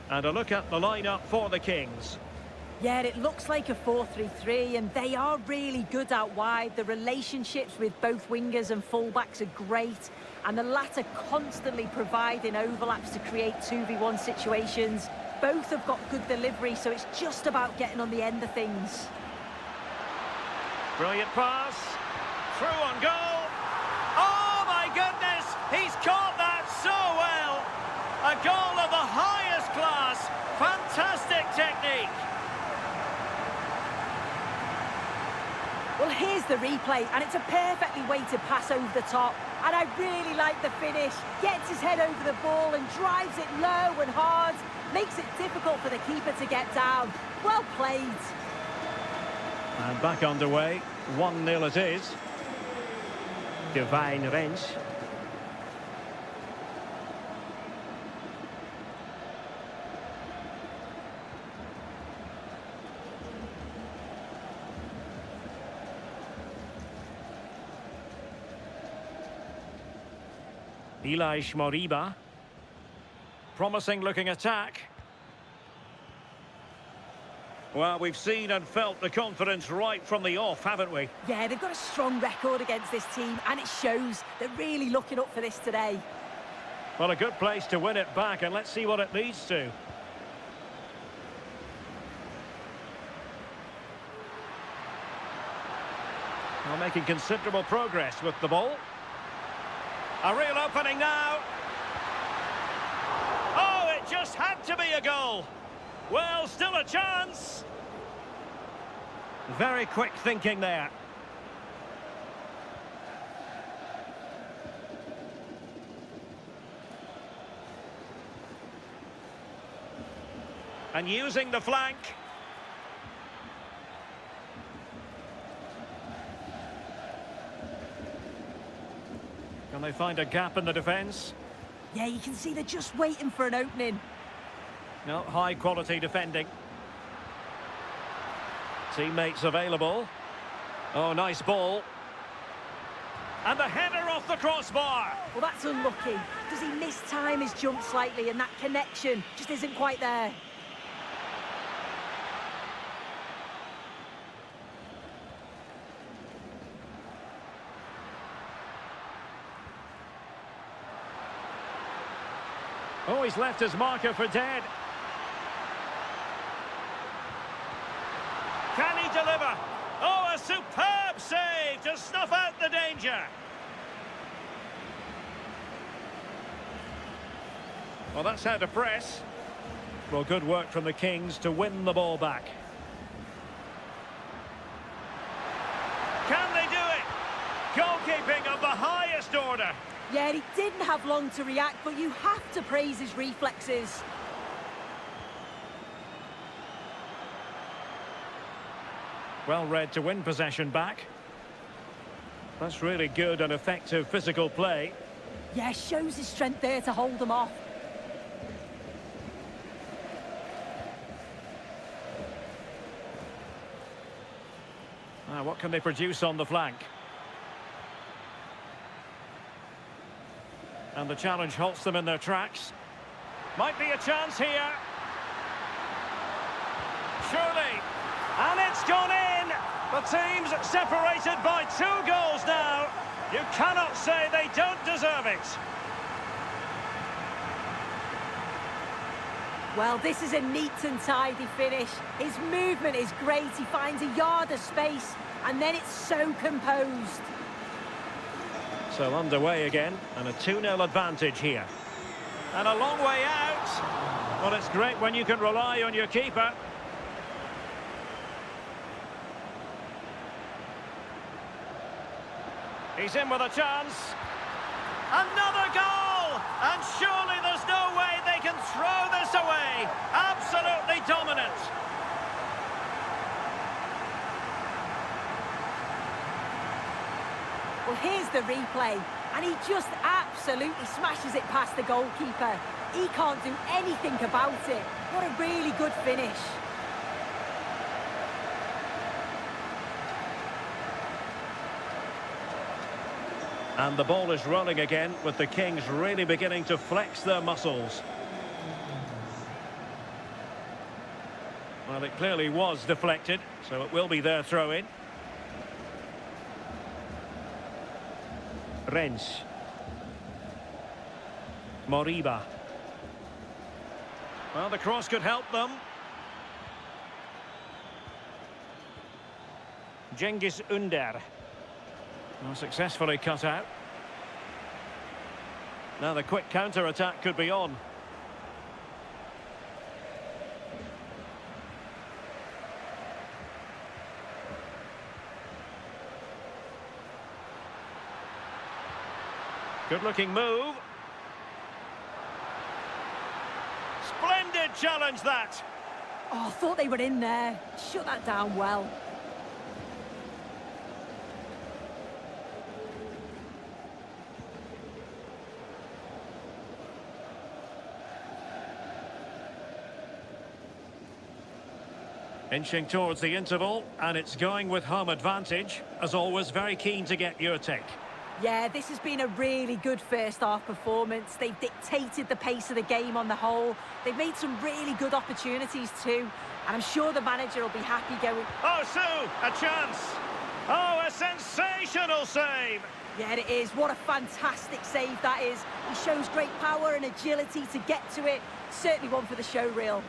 And a look at the lineup for the Kings.
Yeah, it looks like a 4-3-3, and they are really good out wide. The relationships with both wingers and fullbacks are great, and the latter constantly providing overlaps to create 2v1 situations. Both have got good delivery, so it's just about getting on the end of things.
Brilliant pass. Through on goal. Oh, my goodness! He's caught that so well! A goal of the highest class. Fantastic technique.
Well, here's the replay, and it's a perfectly weighted pass over the top. And I really like the finish. Gets his head over the ball and drives it low and hard. Makes it difficult for the keeper to get down. Well played.
And back underway. 1-0 it is. Divine Reyes. Elias Moriba. Promising looking attack. Well, we've seen and felt the confidence right from the off, haven't we?
Yeah, they've got a strong record against this team, and it shows. They're really looking up for this today.
Well, a good place to win it back, and let's see what it leads to. Well, making considerable progress with the ball. A real opening now. Oh, it just had to be a goal. Well, still a chance. Very quick thinking there. And using the flank. Can they find a gap in the defence?
Yeah, you can see they're just waiting for an opening.
No, high quality defending. Teammates available. Oh, nice ball. And the header off the crossbar.
Well, that's unlucky. Does he mistime his jump slightly, and that connection just isn't quite there?
Oh, he's left his marker for dead. Can he deliver? Oh, a superb save to snuff out the danger. Well, that's how to press. Well, good work from the Kings to win the ball back. Can they do it? Goalkeeping of the highest order.
Yeah, he didn't have long to react, but you have to praise his reflexes.
Well read to win possession back. That's really good and effective physical play.
Yeah, shows his strength there to hold them off.
Now, what can they produce on the flank? And the challenge halts them in their tracks. Might be a chance here. Surely. And it's gone in. The team's separated by 2 goals now. You cannot say they don't deserve it.
Well, this is a neat and tidy finish. His movement is great. He finds a yard of space, and then it's so composed.
So underway again, and a 2-0 advantage here. And a long way out. Well, it's great when you can rely on your keeper. He's in with a chance. Another goal! And surely there's no way they can throw this away. Absolutely dominant.
Well, here's the replay, and he just absolutely smashes it past the goalkeeper. He can't do anything about it. What a really good finish.
And the ball is rolling again, with the Kings really beginning to flex their muscles. Well, it clearly was deflected, so it will be their throw-in. Reyes. Moriba. Well, the cross could help them. Cengiz Ünder. Well, successfully cut out. Now the quick counter-attack could be on. Good-looking move. Splendid challenge, that.
Oh, I thought they were in there. Shut that down well.
Inching towards the interval, and it's going with home advantage. As always, very keen to get your take.
Yeah, this has been a really good first-half performance. They've dictated the pace of the game on the whole. They've made some really good opportunities too. And I'm sure the manager will be happy going...
Oh, Sue, a chance. Oh, a sensational save.
Yeah, it is. What a fantastic save that is. He shows great power and agility to get to it. Certainly one for the show reel.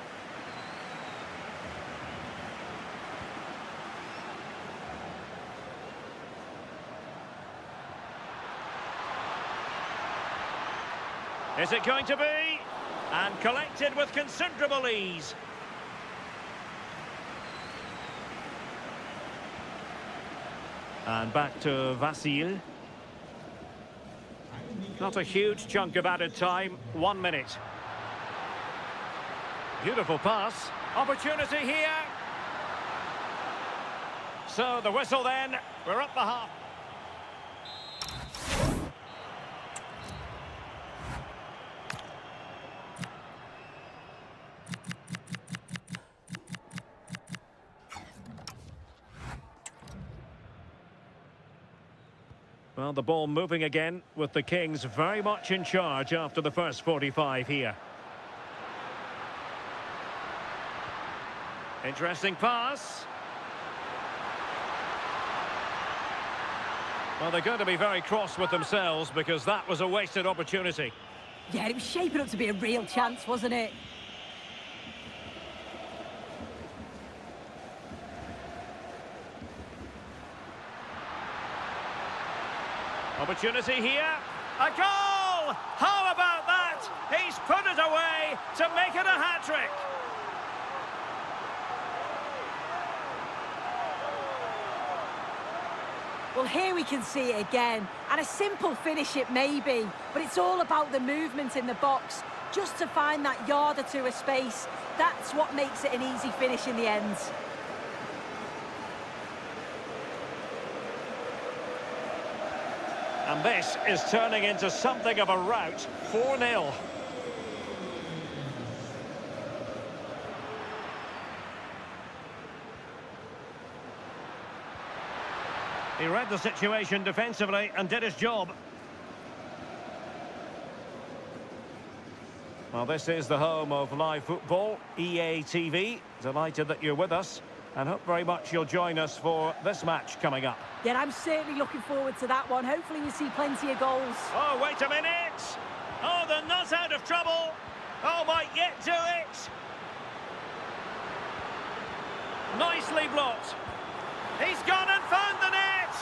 Is it going to be? And collected with considerable ease. And back to Vasil. Not a huge chunk of added time. 1 minute. Beautiful pass. Opportunity here. So the whistle then. We're up the half. Well, the ball moving again, with the Kings very much in charge after the first 45 here. Interesting pass. Well, they're going to be very cross with themselves because that was a wasted opportunity.
Yeah, it was shaping up to be a real chance, wasn't it?
Opportunity here. A goal! How about that? He's put it away to make it a hat-trick.
Well, here we can see it again. And a simple finish it may be, but it's all about the movement in the box. Just to find that yard or two of space, that's what makes it an easy finish in the end.
And this is turning into something of a rout. 4-0. He read the situation defensively and did his job. Well, this is the home of live football, EA TV. Delighted that you're with us, and hope very much you'll join us for this match coming up.
Yeah, I'm certainly looking forward to that one. Hopefully we see plenty of goals.
Oh, wait a minute! Oh, they're not out of trouble! Oh, might yet do it! Nicely blocked. He's gone and found the net!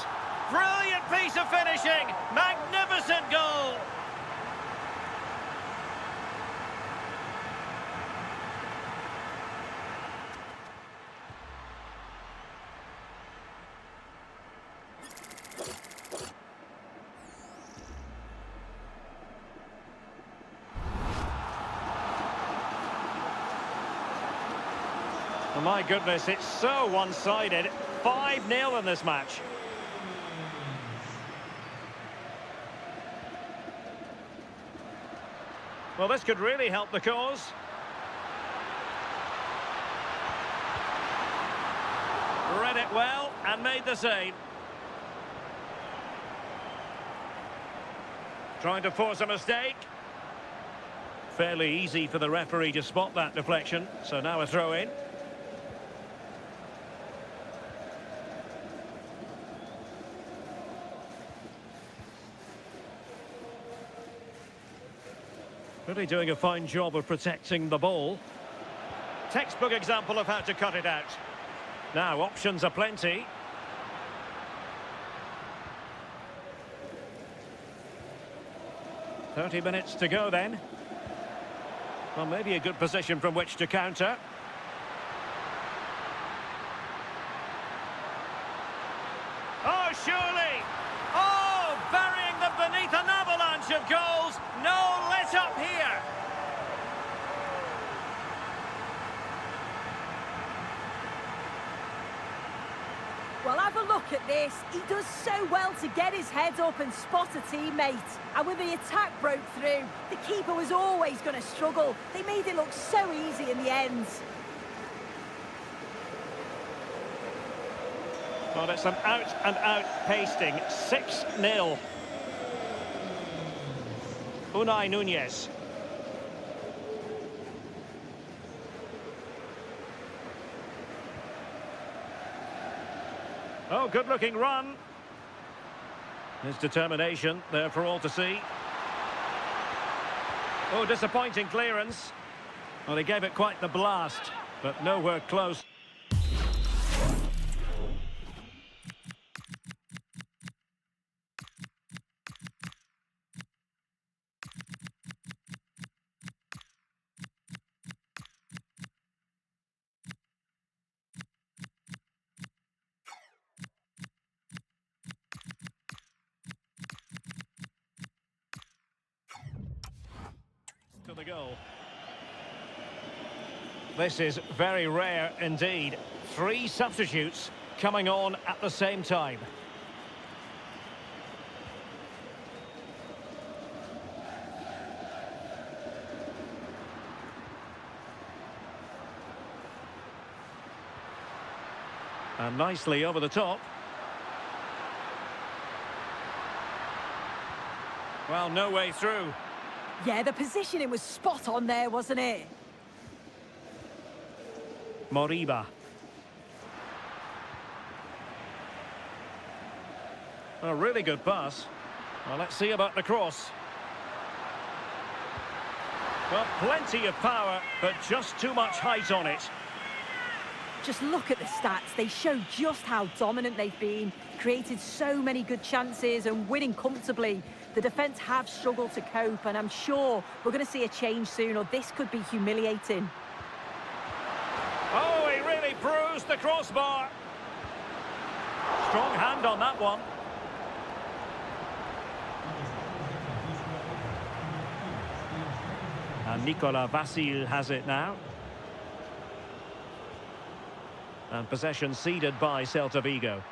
Brilliant piece of finishing! Magnificent goal! Oh, my goodness, it's so one-sided. 5-0 in this match. Well, this could really help the cause. Read it well and made the save. Trying to force a mistake. Fairly easy for the referee to spot that deflection. So now a throw in. Really doing a fine job of protecting the ball. Textbook example of how to cut it out. Now, options are plenty. "30 minutes to go then." Well, maybe a good position from which to counter. Oh, surely! Oh, burying them beneath an avalanche of goals. No let up here.
Well, have a look at this. He does so well to get his head up and spot a teammate. And when the attack broke through, the keeper was always going to struggle. They made it look so easy in the end.
Well, it's an out-and-out pasting. 6-0. Unai Núñez. Oh, good-looking run. His determination there for all to see. Oh, disappointing clearance. Well, he gave it quite the blast, but nowhere close. To the goal. This is very rare indeed. 3 substitutes coming on at the same time. And nicely over the top. Well, no way through.
Yeah, the positioning was spot on there, wasn't it?
Moriba. A really good pass. Well, let's see about the cross. Well, plenty of power, but just too much height on it.
Just look at the stats. They show just how dominant they've been. Created so many good chances and winning comfortably. The defence have struggled to cope, and I'm sure we're going to see a change soon, or this could be humiliating.
Oh, he really bruised the crossbar. Strong hand on that one. And Nicola Vasil has it now. And possession ceded by Celta Vigo.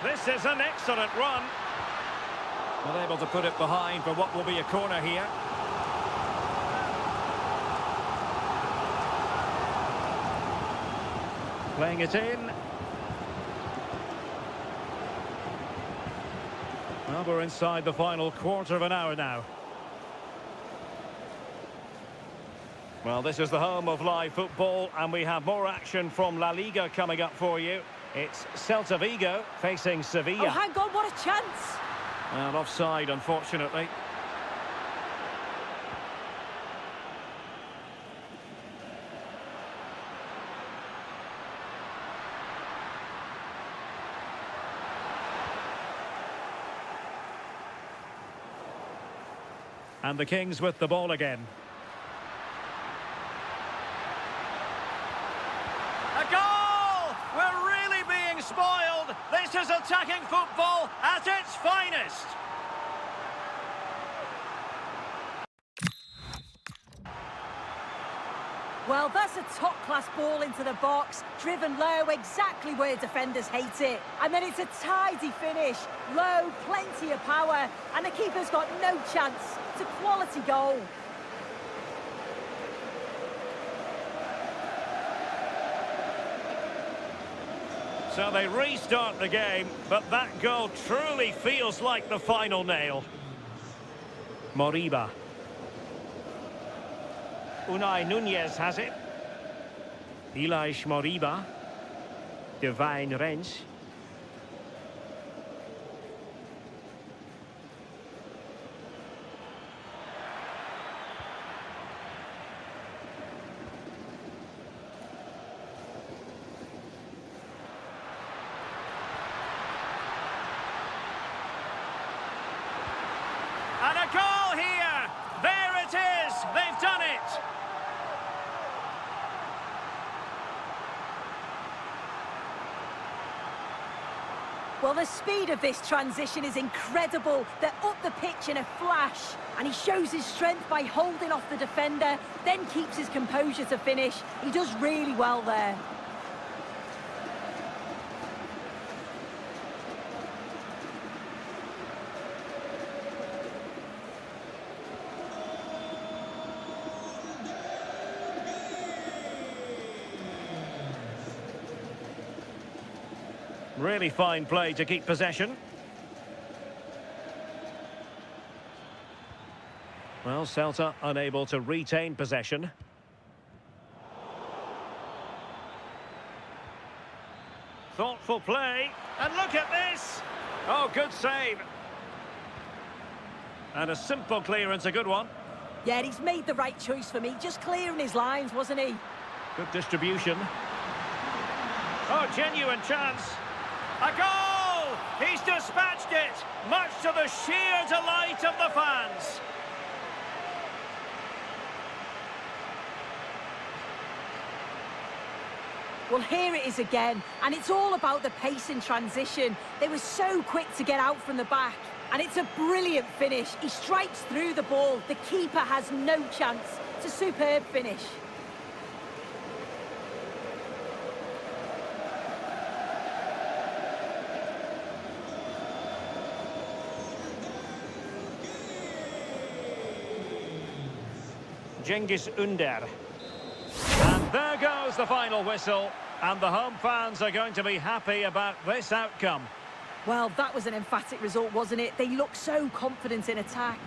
This is an excellent run. Unable to put it behind for what will be a corner here. Playing it in. Well, we're inside the final quarter of an hour now. Well, this is the home of live football, and we have more action from La Liga coming up for you. It's Celta Vigo facing Sevilla.
Oh, hang on, what a chance!
Well, offside, unfortunately. And the Kings with the ball again. A goal! We're really being spoiled. This is attacking football at its finest.
Well, that's a top-class ball into the box, driven low, exactly where defenders hate it. And then it's a tidy finish, low, plenty of power, and the keeper's got no chance. It's a quality goal.
So they restart the game, but that goal truly feels like the final nail. Moriba. Unai Nunez has it. Elias Moriba. Divine Reyes. And a goal here! There it is! They've done it!
Well, the speed of this transition is incredible. They're up the pitch in a flash. And he shows his strength by holding off the defender, then keeps his composure to finish. He does really well there.
Really fine play to keep possession. Well, Celta unable to retain possession. Thoughtful play. And look at this! Oh, good save. And a simple clearance, a good one.
Yeah, he's made the right choice for me. Just clearing his lines, wasn't he?
Good distribution. Oh, genuine chance. A goal! He's dispatched it, much to the sheer delight of the fans.
Well, here it is again, and it's all about the pace in transition. They were so quick to get out from the back, and it's a brilliant finish. He strikes through the ball. The keeper has no chance. It's a superb finish.
Cengiz Ünder. And there goes the final whistle. And the home fans are going to be happy about this outcome.
Well, that was an emphatic result, wasn't it? They look so confident in attack.